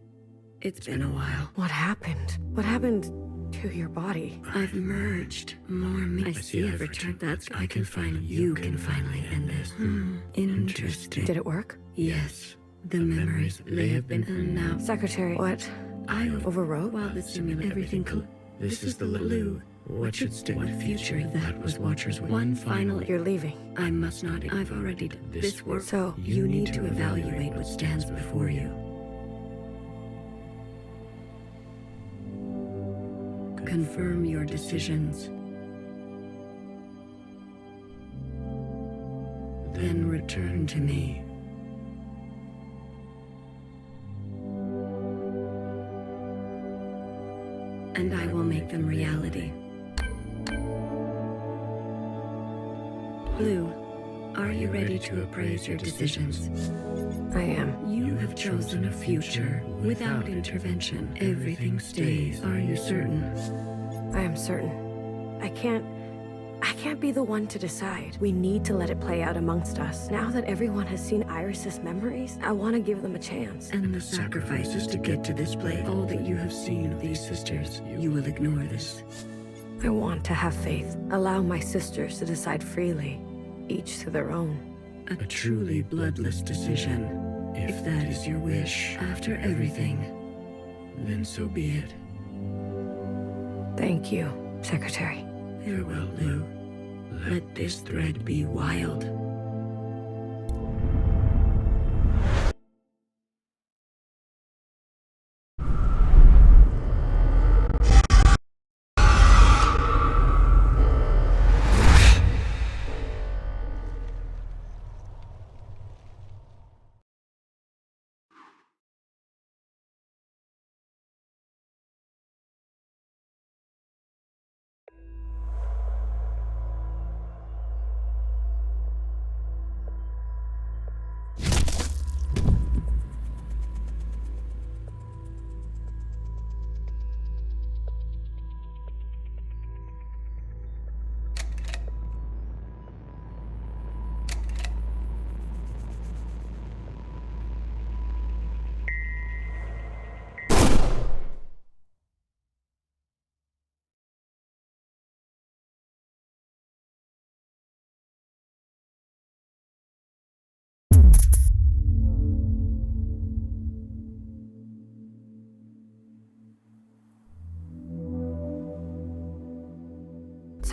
It's been a while. What happened? What happened to your body? I've merged. More me. I see I've returned. That's I can finally. You can finally end this. Interesting. Did it work? Yes. The memories, they have been now. Secretary, what? I overwrote? While the simulation, everything. This is the Blue. What should stay? What future? That was Watcher's one final. You're leaving. I must not. I've already done this work. So you need to evaluate what stands before you. Confirm your decisions. Then return to me. And I will make them reality. Blue, are you ready to appraise your decisions? I am. You have chosen a future without intervention. Everything stays. Are you certain? I am certain. I can't be the one to decide. We need to let it play out amongst us. Now that everyone has seen Iris's memories, I want to give them a chance. And the sacrifices to get to this place. All that you have seen of these sisters, you will ignore this. I want to have faith. Allow my sisters to decide freely, each to their own. A truly bloodless decision. If that is your wish, after everything, then so be it. Thank you, Secretary. Farewell, Lou. Let this thread be wild.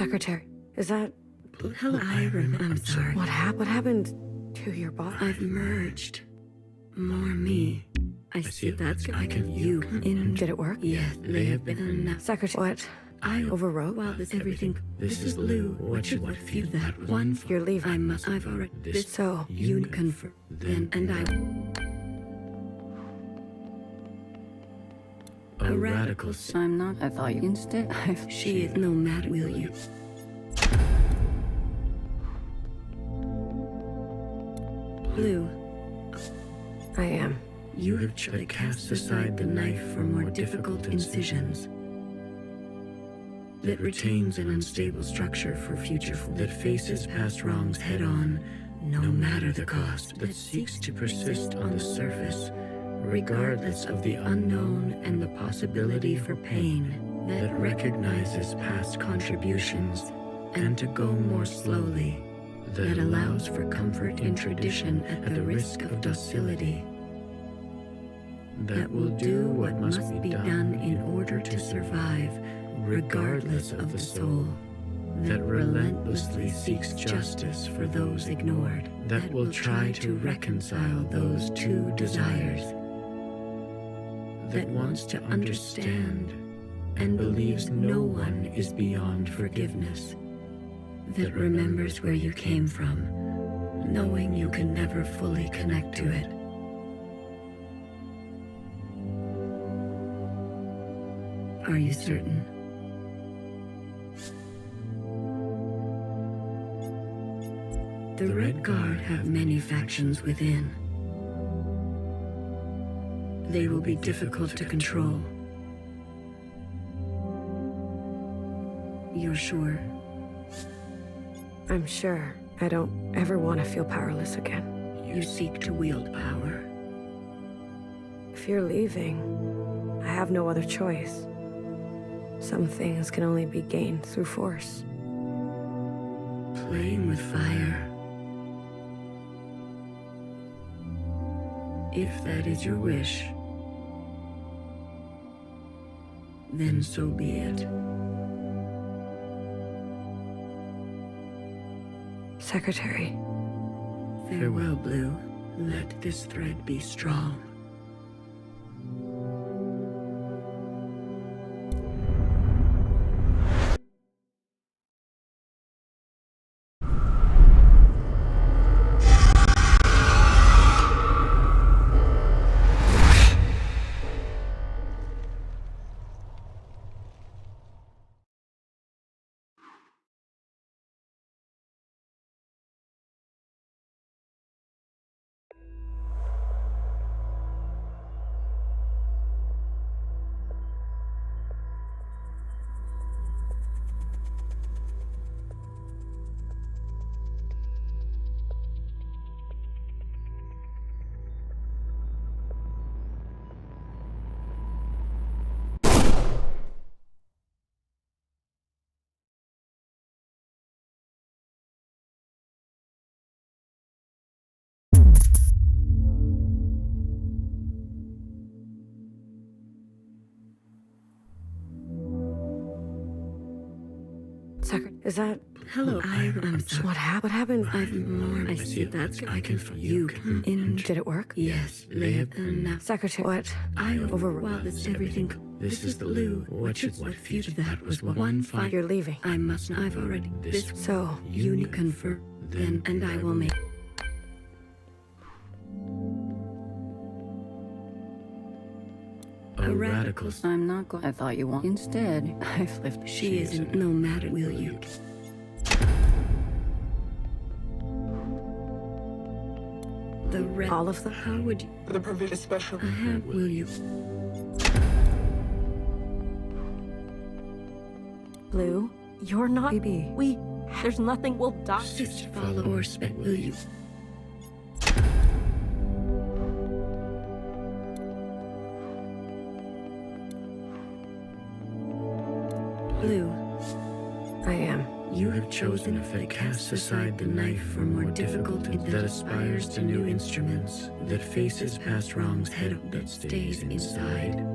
Secretary, is that... Hello, I'm sorry. What happened to your body? I've merged. More me. I see that's I can you in. Did it work? Yes, they have been. Secretary, what? I overwrote? Well, this everything. This is Lou. What should what feel that one? You're leaving. I must. I've already. This so you confirm. Then and I. A radical. I'm not. I thought you instead. She is no matter. Will you? Blue. I am. You have cast aside the knife for more difficult incisions. That retains an unstable structure for future. That faces past wrongs head on, no matter the cost. That seeks to persist on the surface, regardless of the unknown and the possibility for pain. That recognizes past contributions, and to go more slowly. That allows for comfort in tradition at the risk of docility. That will do what must be done in order to survive, regardless of the soul. That relentlessly seeks justice for those ignored. That will try to reconcile those two desires. That wants to understand and believes no one is beyond forgiveness. That remembers where you came from, knowing you can never fully connect to it. Are you certain? The Red Guard have many factions within. They will be difficult to control. You're sure? I'm sure. I don't ever want to feel powerless again. You seek to wield power. If you're leaving, I have no other choice. Some things can only be gained through force. Playing with fire. If that is your wish, then so be it. Secretary. Farewell, Blue. Let this thread be strong. Is that... Hello, I'm sorry. What happened? I've more. I see that's I can you in. Did it work? Yes, they have been. Secretary, what? I overrode. Well, this everything. This is the Lou. What future? That was one fight. You're leaving. I must. I've already. This. So you confirm. Then and I will make. A radical. I'm not going. I thought you want. Instead, I've lived. She isn't. No matter. Will you? The red. All of them. How would you? The provision special. I have. Will you? Blue, you're not. Baby. There's nothing we'll die. Just follow or spec. Will you? Blue. I am. You have chosen a fate casts aside the knife for more difficult that aspires to new instruments, that faces past wrongs head up that stays inside.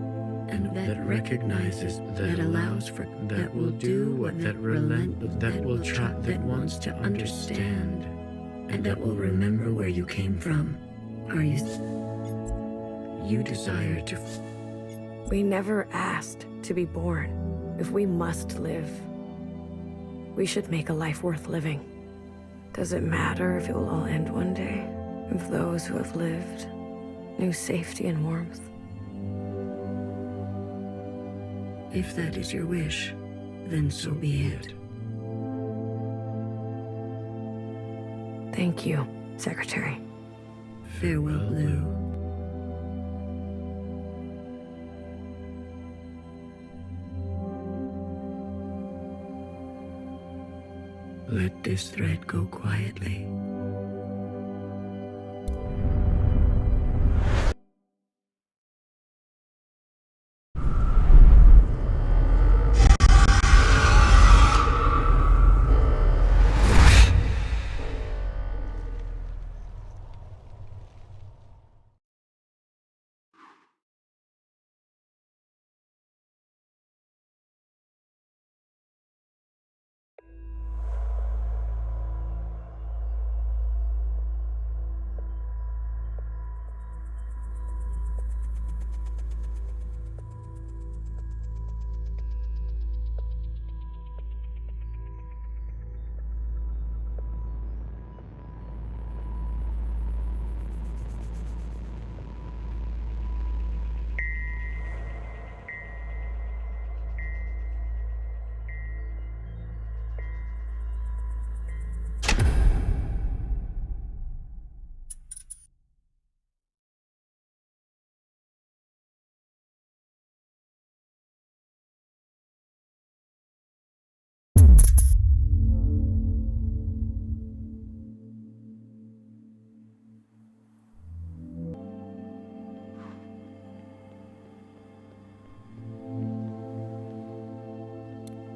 and that recognizes, that allows for, that will do what, that relent, that will try, that wants to understand, and that will remember where you came from. Are you desire to... We never asked to be born. If we must live, we should make a life worth living. Does it matter if it will all end one day? If those who have lived knew safety and warmth? If that is your wish, then so be it. Thank you, Secretary. Farewell, Blue. Let this thread go quietly.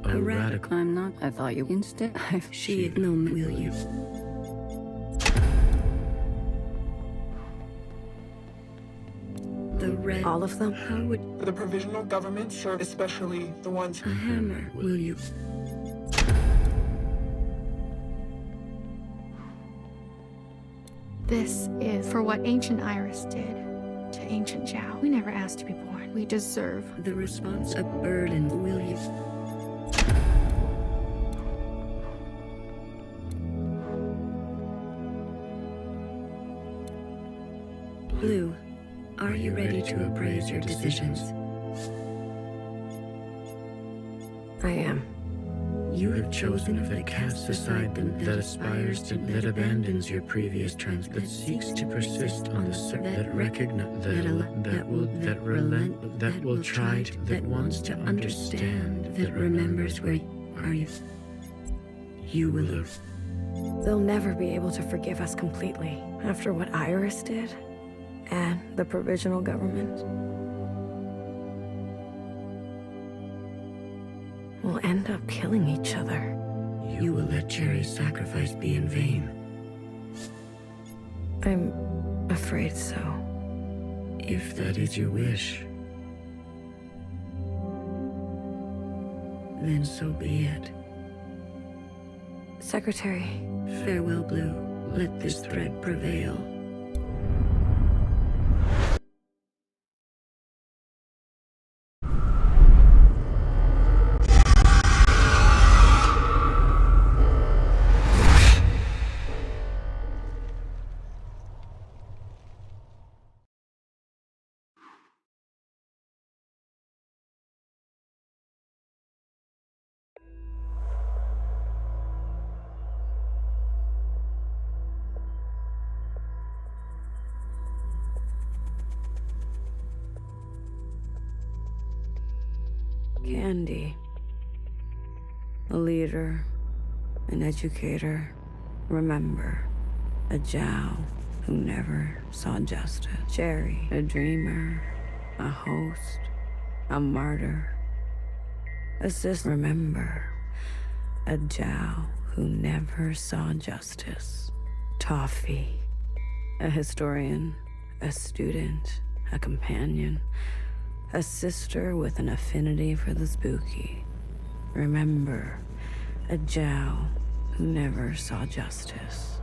A radical. I'm not. I thought you instead. She had known, will you? The red. All of them? How would The provisional government, sir, especially the ones... a hammer, will you? This is for what ancient Iris did to ancient Zhao. We never asked to be born. We deserve The response, a burden, will you? Blue, are you ready to appraise your decisions? I am. You have chosen that casts aside that aspires to, that abandons your previous trends, that seeks to persist on the that recognize, that will, that relent, that will try to, that wants to understand, that remembers where are you. You will live. They'll never be able to forgive us completely after what Iris did and the provisional government. We'll end up killing each other. You will let Jerry's sacrifice be in vain. I'm afraid so. If that is your wish, then so be it. Secretary. Farewell, Blue. Let this thread prevail. Candy. A leader, an educator. Remember, a Zhao who never saw justice. Jerry, a dreamer, a host, a martyr. Assist. Remember, a Zhao who never saw justice. Toffee, a historian, a student, a companion, A sister with an affinity for the spooky. Remember, a Jiao who never saw justice.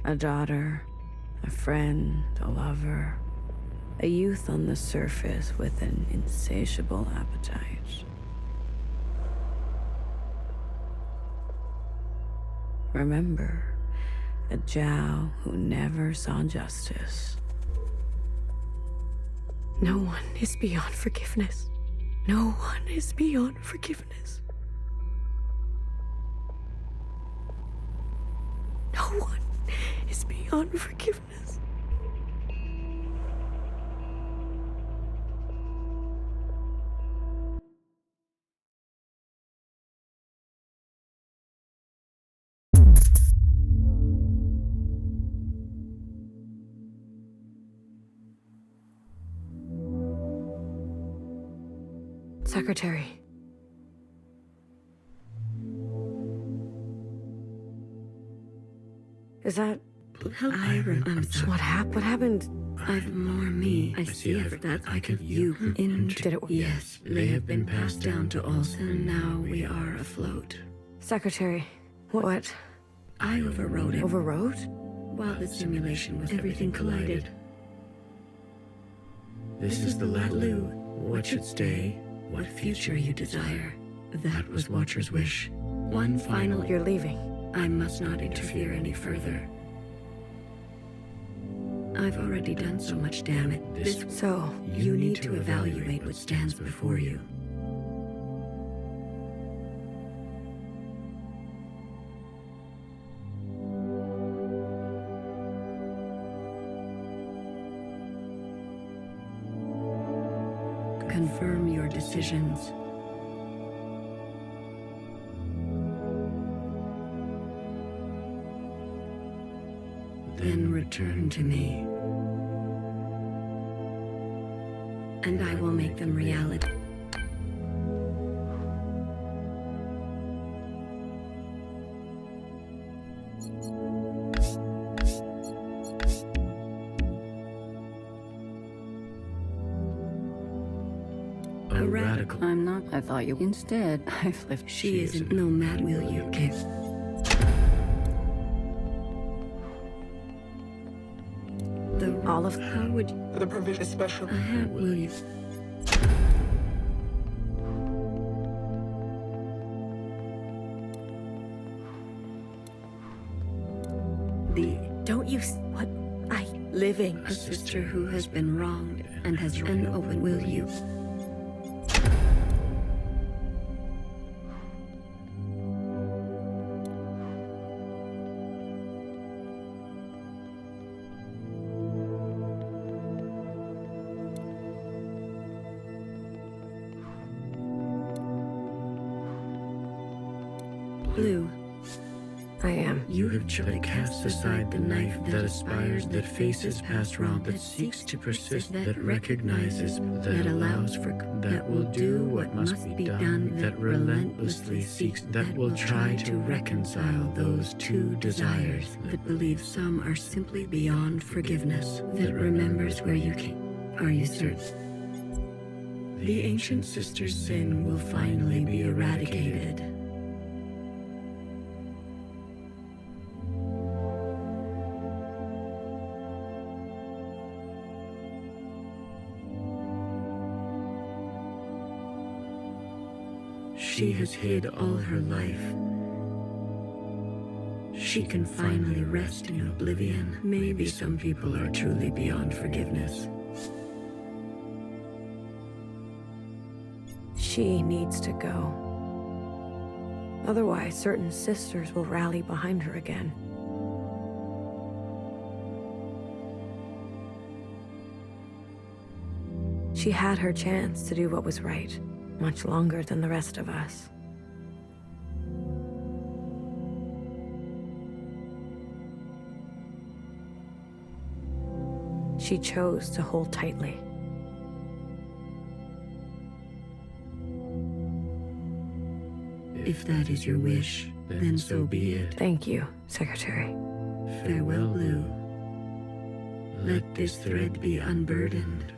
A daughter, a friend, a lover, a youth on the surface with an insatiable appetite. Remember, a Jiao who never saw justice. No one is beyond forgiveness. No one is beyond forgiveness. No one is beyond forgiveness. Secretary. Is that... I'm sorry. What happened? I've more me. I see that I could you Did it... Yes, they have been passed down to us, and now we are afloat. Secretary, what? I overrode it. Overrode? While the simulation was everything collided. This is the last Blue. What should stay? What future you desire? That was Watcher's wish. One final... You're leaving. I must not interfere any further. I've already done so much, damn it. So, you need to evaluate what stands before you. Confirm your decisions. Then return to me. And I will make them reality. A radical. I'm not. I thought you. Instead, I've lived. She isn't no mad will you kiss. All of... How would you... The provision special... will you... Don't you... What? Living. A sister who has been wronged and has an open will you... Blue. I am. You have chosen to cast aside the knife that aspires, that faces past wrong, that seeks to persist, that recognizes, that allows for, that will do what must be done, that relentlessly seeks, that will try to reconcile those two desires, that believes some are simply beyond forgiveness, that remembers where you came. Are you certain? The ancient sister's sin will finally be eradicated. She has hid all her life. She can finally rest in oblivion. Maybe some people are truly beyond forgiveness. She needs to go. Otherwise, certain sisters will rally behind her again. She had her chance to do what was right. Much longer than the rest of us. She chose to hold tightly. If that is your wish, then so be it. Thank you, Secretary. Farewell, Blue. Let this thread be unburdened.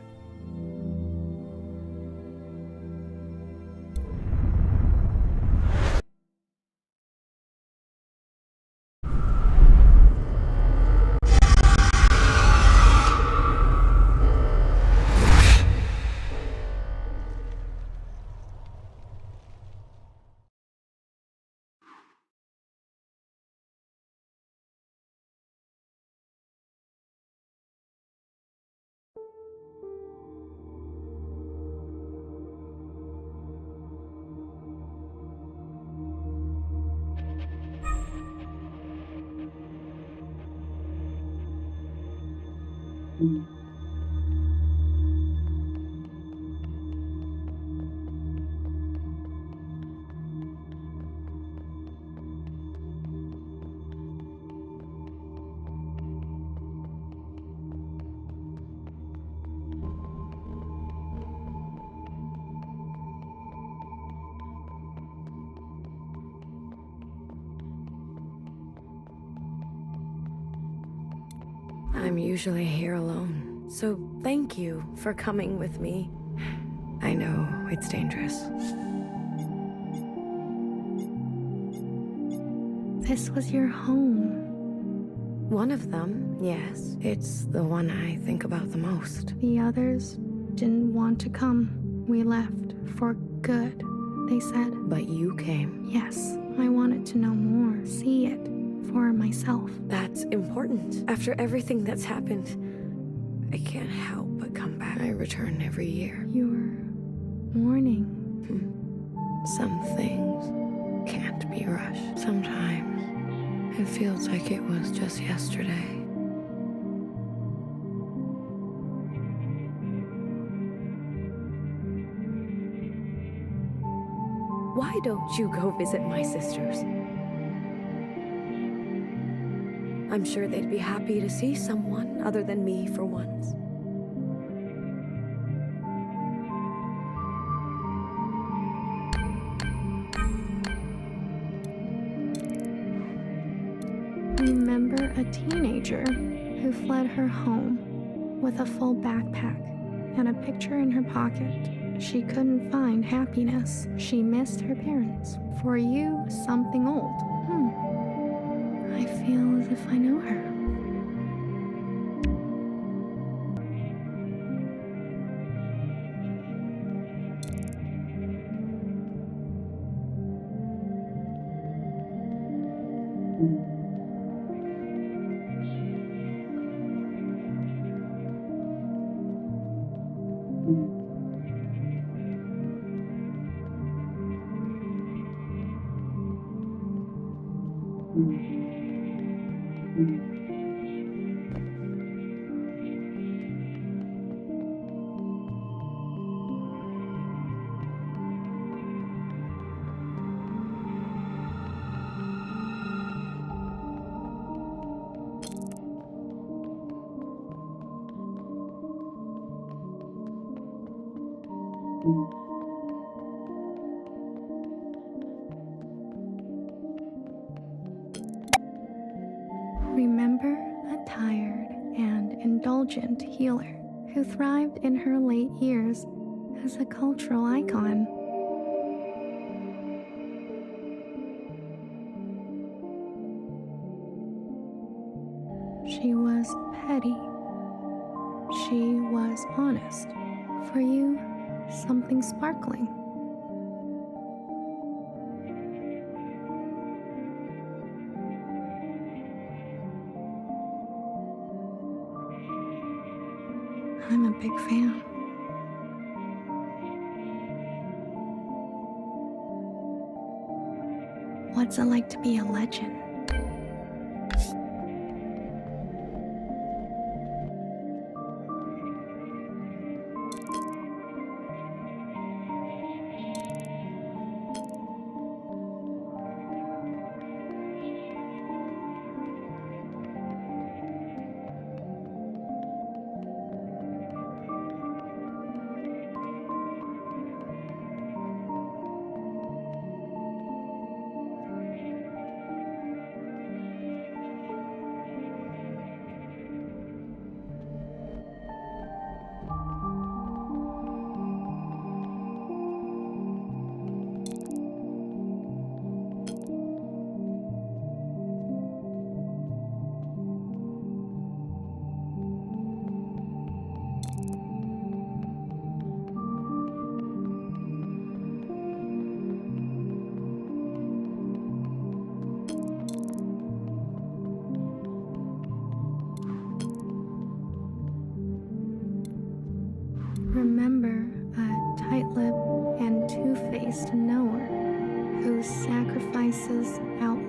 I'm usually here alone, so thank you for coming with me. I know it's dangerous. This was your home. One of them, yes. It's the one I think about the most. The others didn't want to come. We left for good, they said. But you came. Yes, I wanted to know more, see it for myself. That's important. After everything that's happened, I can't help but come back. I return every year. You're mourning. Some things can't be rushed. Sometimes it feels like it was just yesterday. Why don't you go visit my sisters? I'm sure they'd be happy to see someone other than me for once. Remember a teenager who fled her home with a full backpack and a picture in her pocket. She couldn't find happiness. She missed her parents. For you, something old. I feel as if I know her. Remember a tired and indulgent healer who thrived in her late years as a cultural icon. She was petty. She was honest. For you, something sparkling. I'm a big fan. What's it like to be a legend?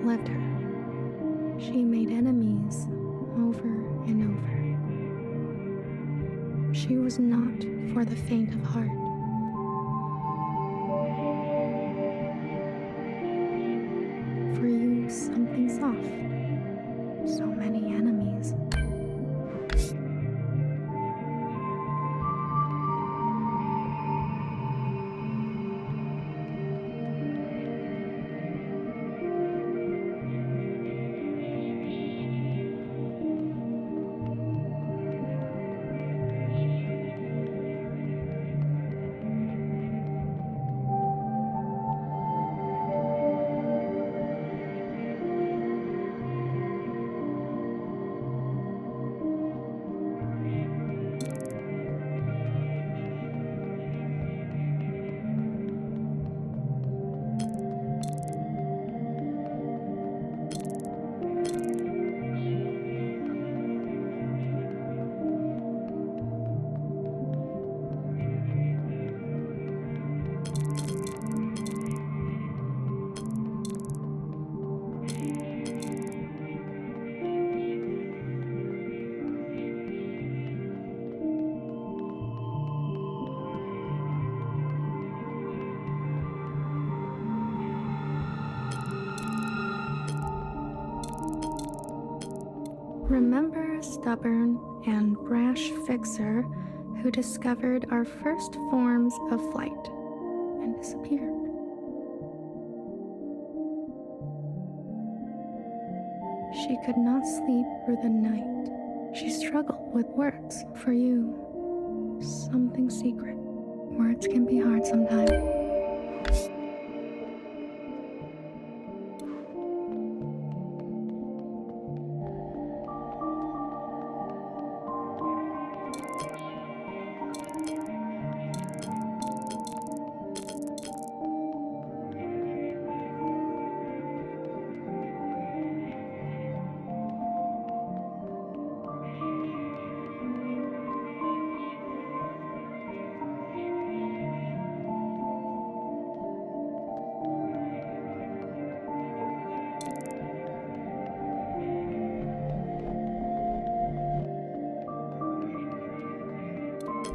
outlived her. She made enemies over and over. She was not for the faint of heart. For you, something soft. So many enemies. Remember a stubborn and brash fixer who discovered our first forms of flight and disappeared. She could not sleep through the night. She struggled with words. For you, something secret. Words can be hard sometimes.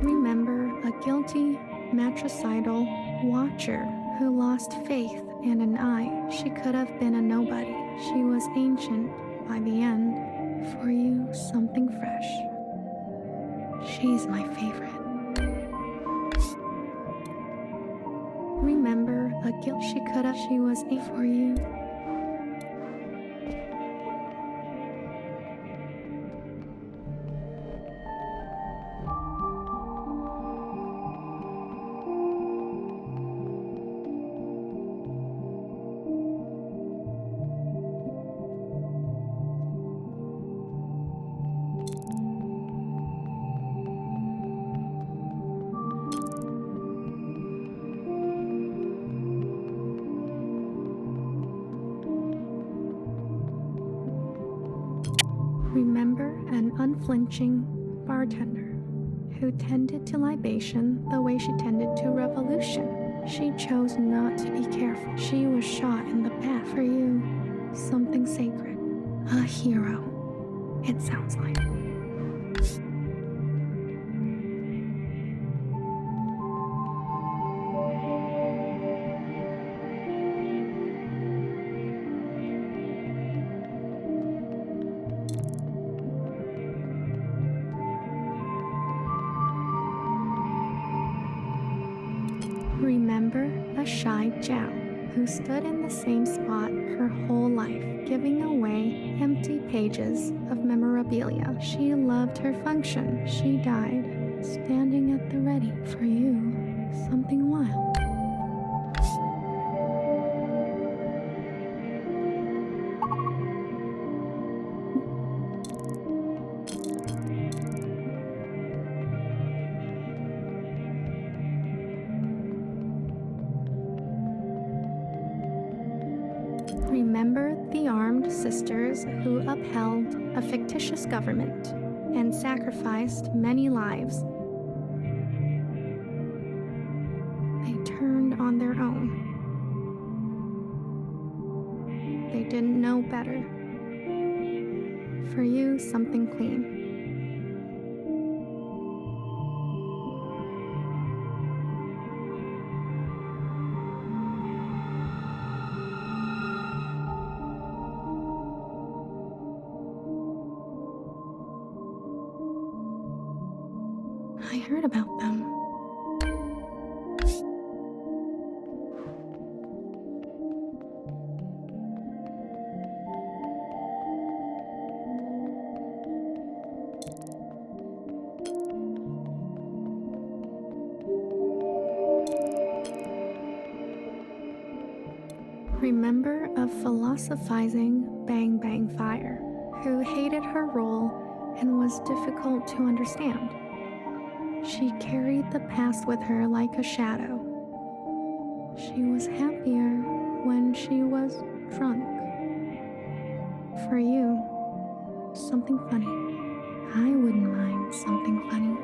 Remember a guilty, matricidal watcher who lost faith and an eye. She could have been a nobody. She was ancient by the end. For you, something fresh. She's my favorite. Remember a guilt she could have. She was a for you. Remember an unflinching bartender who tended to libation the way she tended to revolution. She chose not to be careful. She was shot in the back. For you, something sacred. A hero, it sounds like. Remember a shy Jiao who stood in the same spot her whole life, giving away empty pages of memorabilia. She loved her function. She died standing at the ready. For you, something wild. Remember the armed sisters who upheld a fictitious government and sacrificed many lives. They turned on their own. They didn't know better. For you, something clean. I heard about them. Remember a philosophizing Bang Bang Fire who hated her role and was difficult to understand. She carried the past with her like a shadow. She was happier when she was drunk. For you, something funny. I wouldn't mind something funny.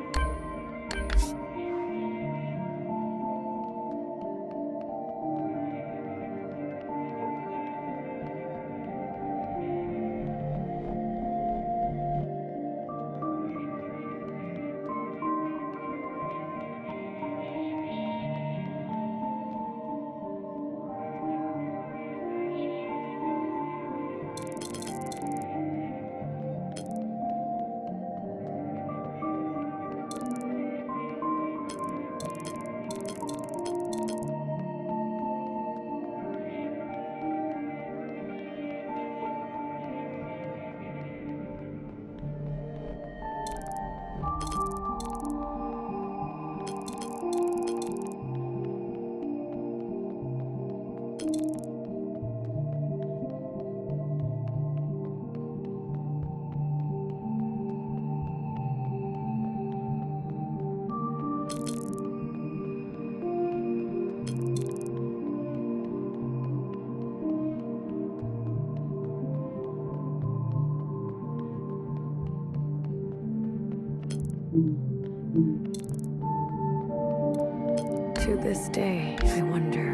To this day, I wonder,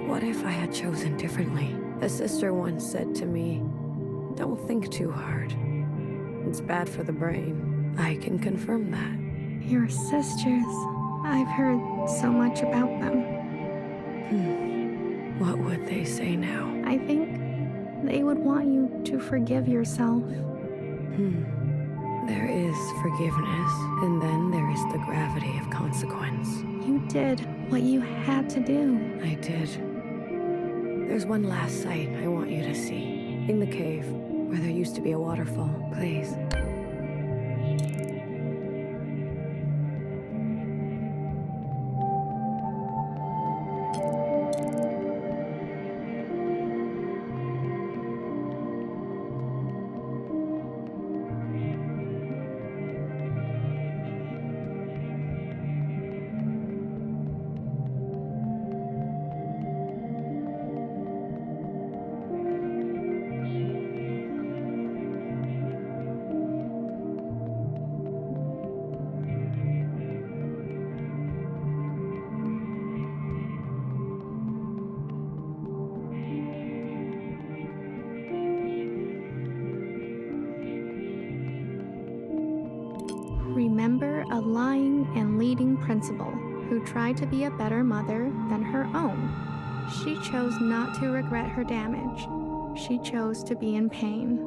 what if I had chosen differently? A sister once said to me, "Don't think too hard. It's bad for the brain." I can confirm that. Your sisters. I've heard so much about them. What would they say now? I think they would want you to forgive yourself. There is forgiveness, and then there is the gravity of consequence. You did what you had to do. I did. There's one last sight I want you to see. In the cave, where there used to be a waterfall. Please. Remember a lying and leading principal who tried to be a better mother than her own. She chose not to regret her damage. She chose to be in pain.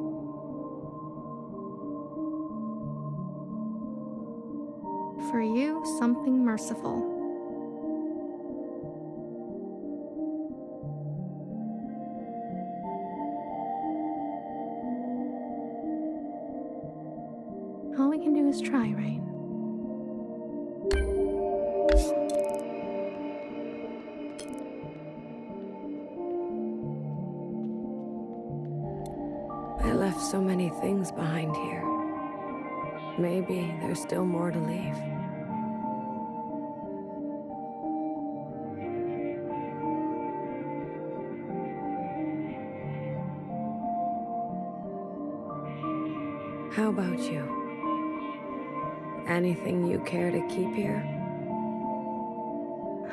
For you, something merciful. All we can do is try, right? I left so many things behind here. Maybe there's still more to leave. How about you? Anything you care to keep here?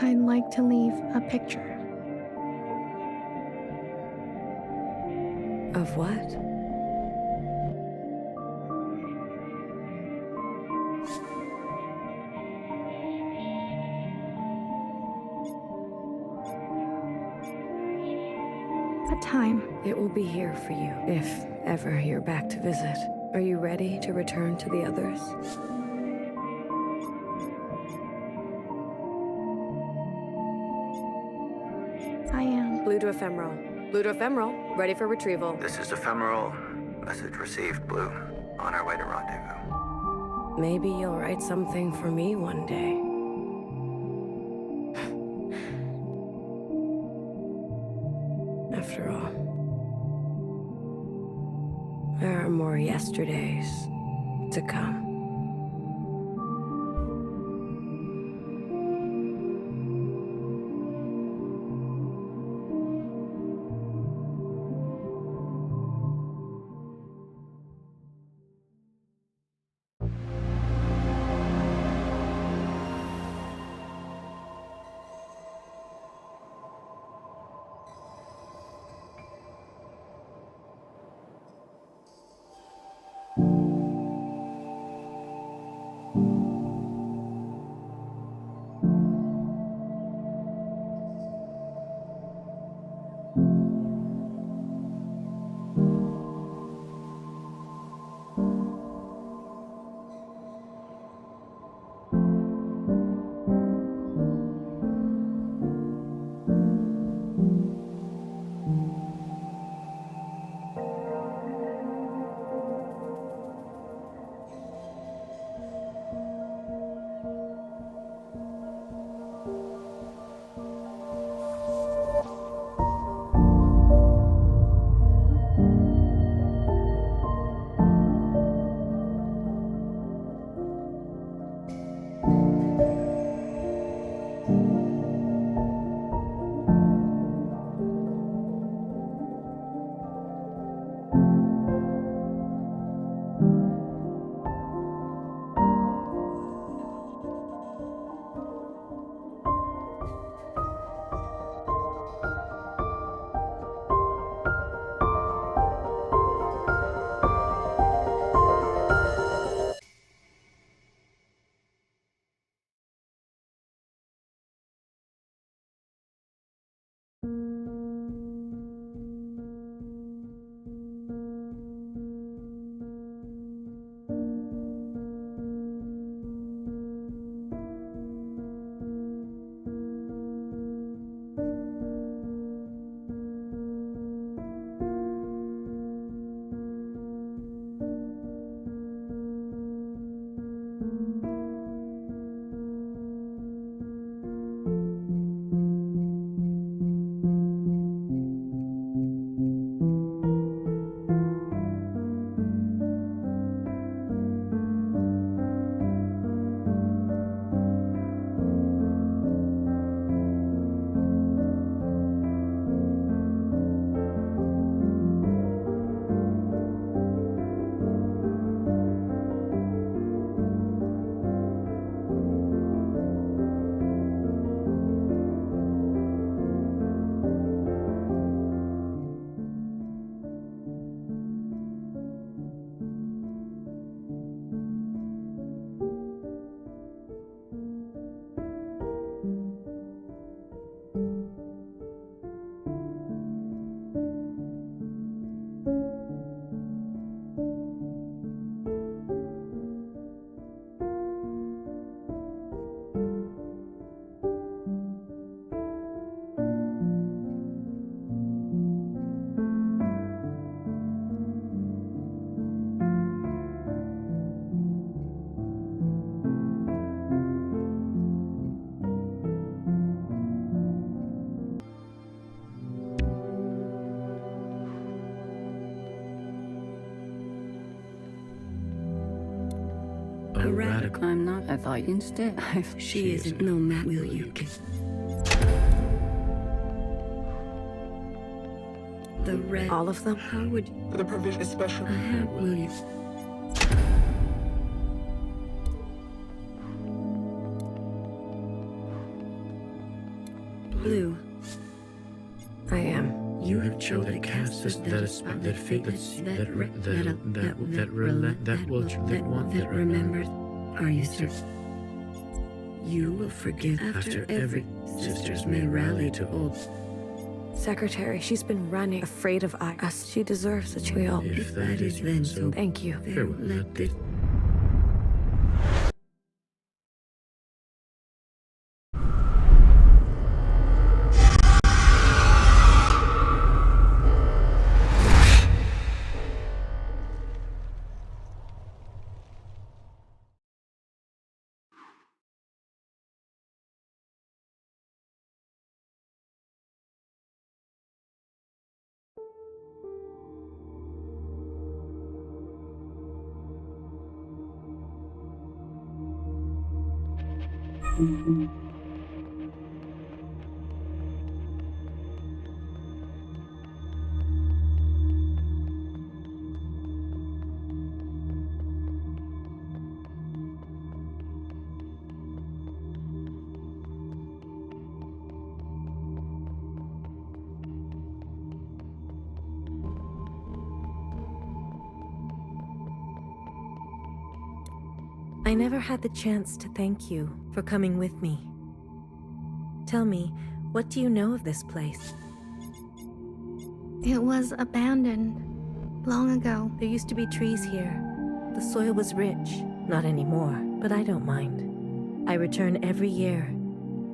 I'd like to leave a picture. Of what? A time. It will be here for you, if ever you're back to visit. Are you ready to return to the others? I am. Blue to ephemeral. Blue to ephemeral. Ready for retrieval. This is ephemeral. Message received, Blue. On our way to rendezvous. Maybe you'll write something for me one day. After all, there are more yesterdays to come. A radical. I'm not. I thought instead. She isn't. No, Matt, will you? The red. All of them? How would For the provision especially. will you? Blue. I am. You have chosen to cast this remembers. Are you certain? You will forgive after every sisters may rally to old. Secretary, she's been running, afraid of us. She deserves a chill. If that is then so, Thank you. let this. I never had the chance to thank you for coming with me. Tell me, what do you know of this place? It was abandoned long ago. There used to be trees here. The soil was rich. Not anymore, but I don't mind. I return every year,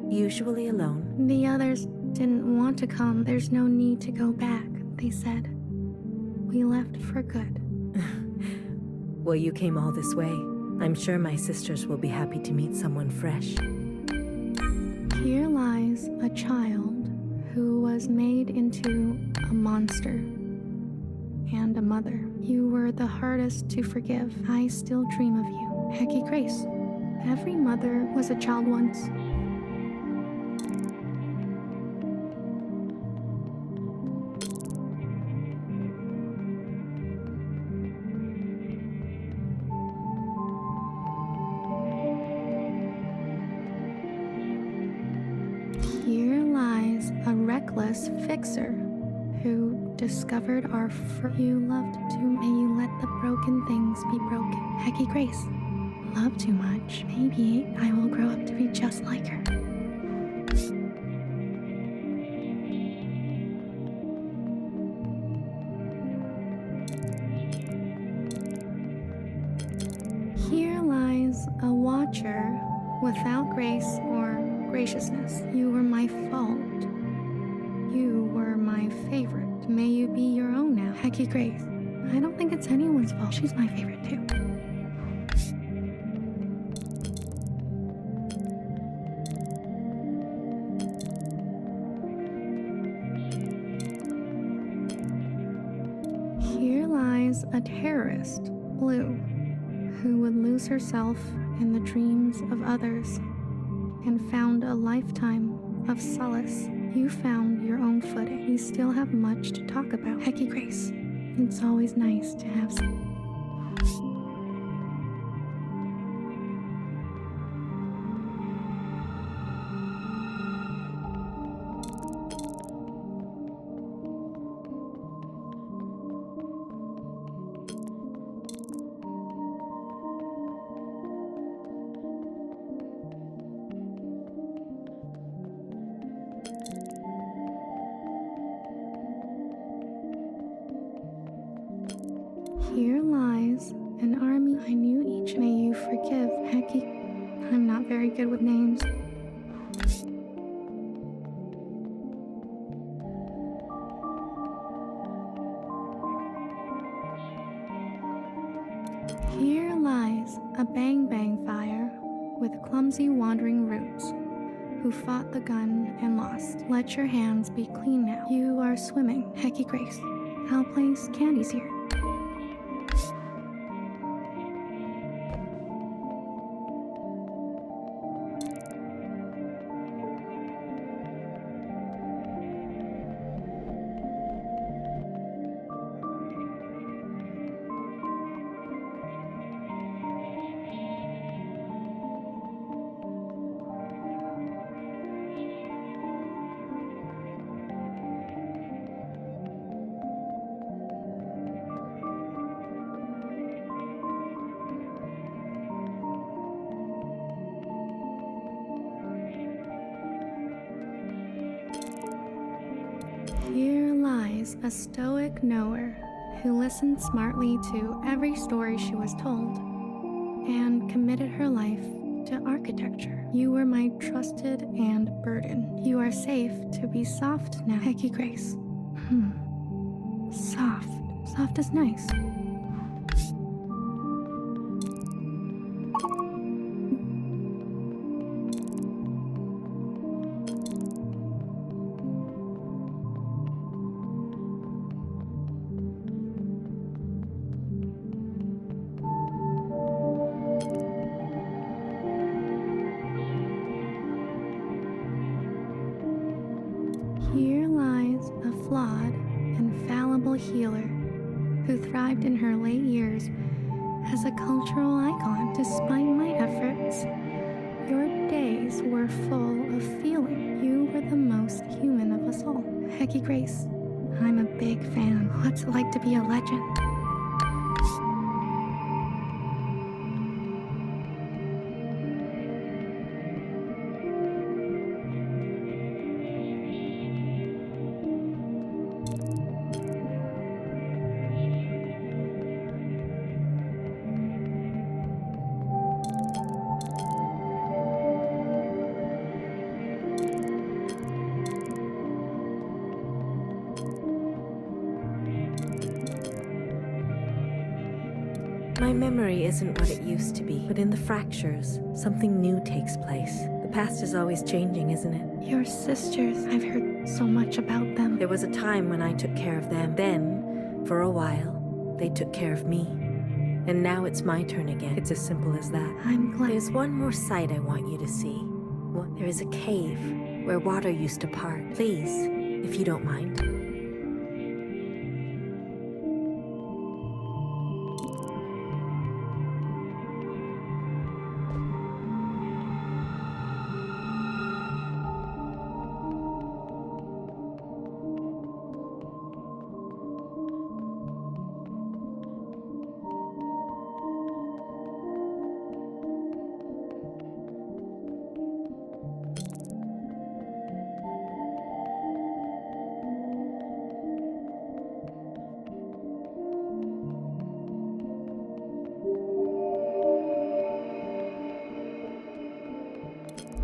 usually alone. The others didn't want to come. There's no need to go back, they said. We left for good. Well, you came all this way. I'm sure my sisters will be happy to meet someone fresh. Here lies a child who was made into a monster and a mother. You were the hardest to forgive. I still dream of you. Hecky Grace. Every mother was a child once. Here lies a reckless fixer who discovered our you loved to. May you let the broken things be broken. Hecky Grace. Love too much. Maybe I will grow up to be just like her. Here lies a watcher without grace or graciousness. You were my fault. You were my favorite. May you be your own now. Hecky Grace. I don't think it's anyone's fault. She's my favorite too. Here lies a terrorist, Blue, who would lose herself in the dreams of others and found a lifetime of solace. You found your own footing. We still have much to talk about. Hecky Grace. It's always nice to have some. Here lies an army. I knew each. May you forgive, Hecky. I'm not very good with names. Here lies a bang-bang fire with clumsy wandering roots who fought the gun and lost. Let your hands be clean now. You are swimming, Hecky Grace. I'll place candies here. a stoic knower who listened smartly to every story she was told and committed her life to architecture. You were my trusted and burden. You are safe to be soft now, Hecky Grace. Soft. Soft is nice. Here lies a flawed and fallible healer who thrived in her late years as a cultural icon. Despite my efforts, your days were full of feeling. You were the most human of us all. Hecky Grace, I'm a big fan. What's it like to be a legend? My memory isn't what it used to be, but in the fractures, something new takes place. The past is always changing, isn't it? Your sisters, I've heard so much about them. There was a time when I took care of them. Then, for a while, they took care of me. And now it's my turn again. It's as simple as that. I'm glad. There's one more sight I want you to see. There is a cave where water used to part. Please, if you don't mind.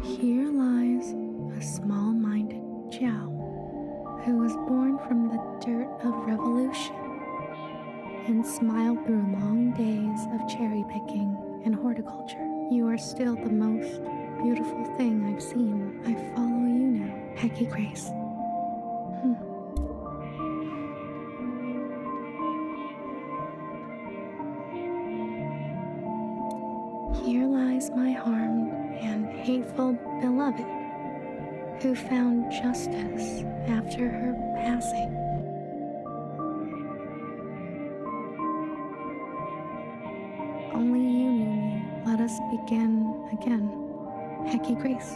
Here lies a small-minded Jiao who was born from the dirt of revolution and smiled through long days of cherry picking and horticulture. You are still the most beautiful thing I've seen. I follow you now, Hecky Grace. Here lies my harmed and hateful beloved, who found justice after her passing. Only you knew me. Let us begin again. Hecky Grace.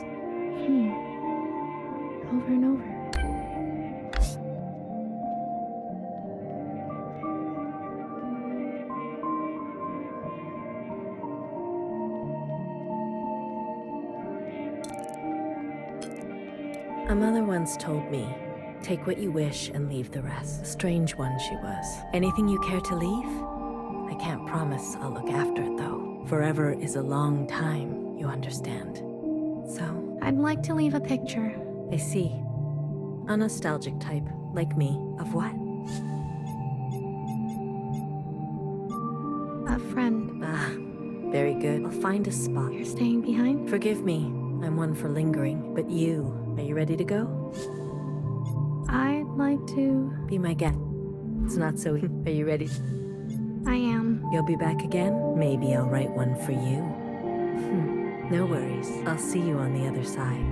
Over and over. A mother once told me, take what you wish and leave the rest. A strange one she was. Anything you care to leave? I can't promise I'll look after it though. Forever is a long time, you understand. So, I'd like to leave a picture. I see. A nostalgic type, like me, of what? A friend. Ah, very good. I'll find a spot. You're staying behind? Forgive me, I'm one for lingering. But you, are you ready to go? I'd like to... Be my guest. It's not so easy. Are you ready? I am. You'll be back again? Maybe I'll write one for you. No worries. I'll see you on the other side.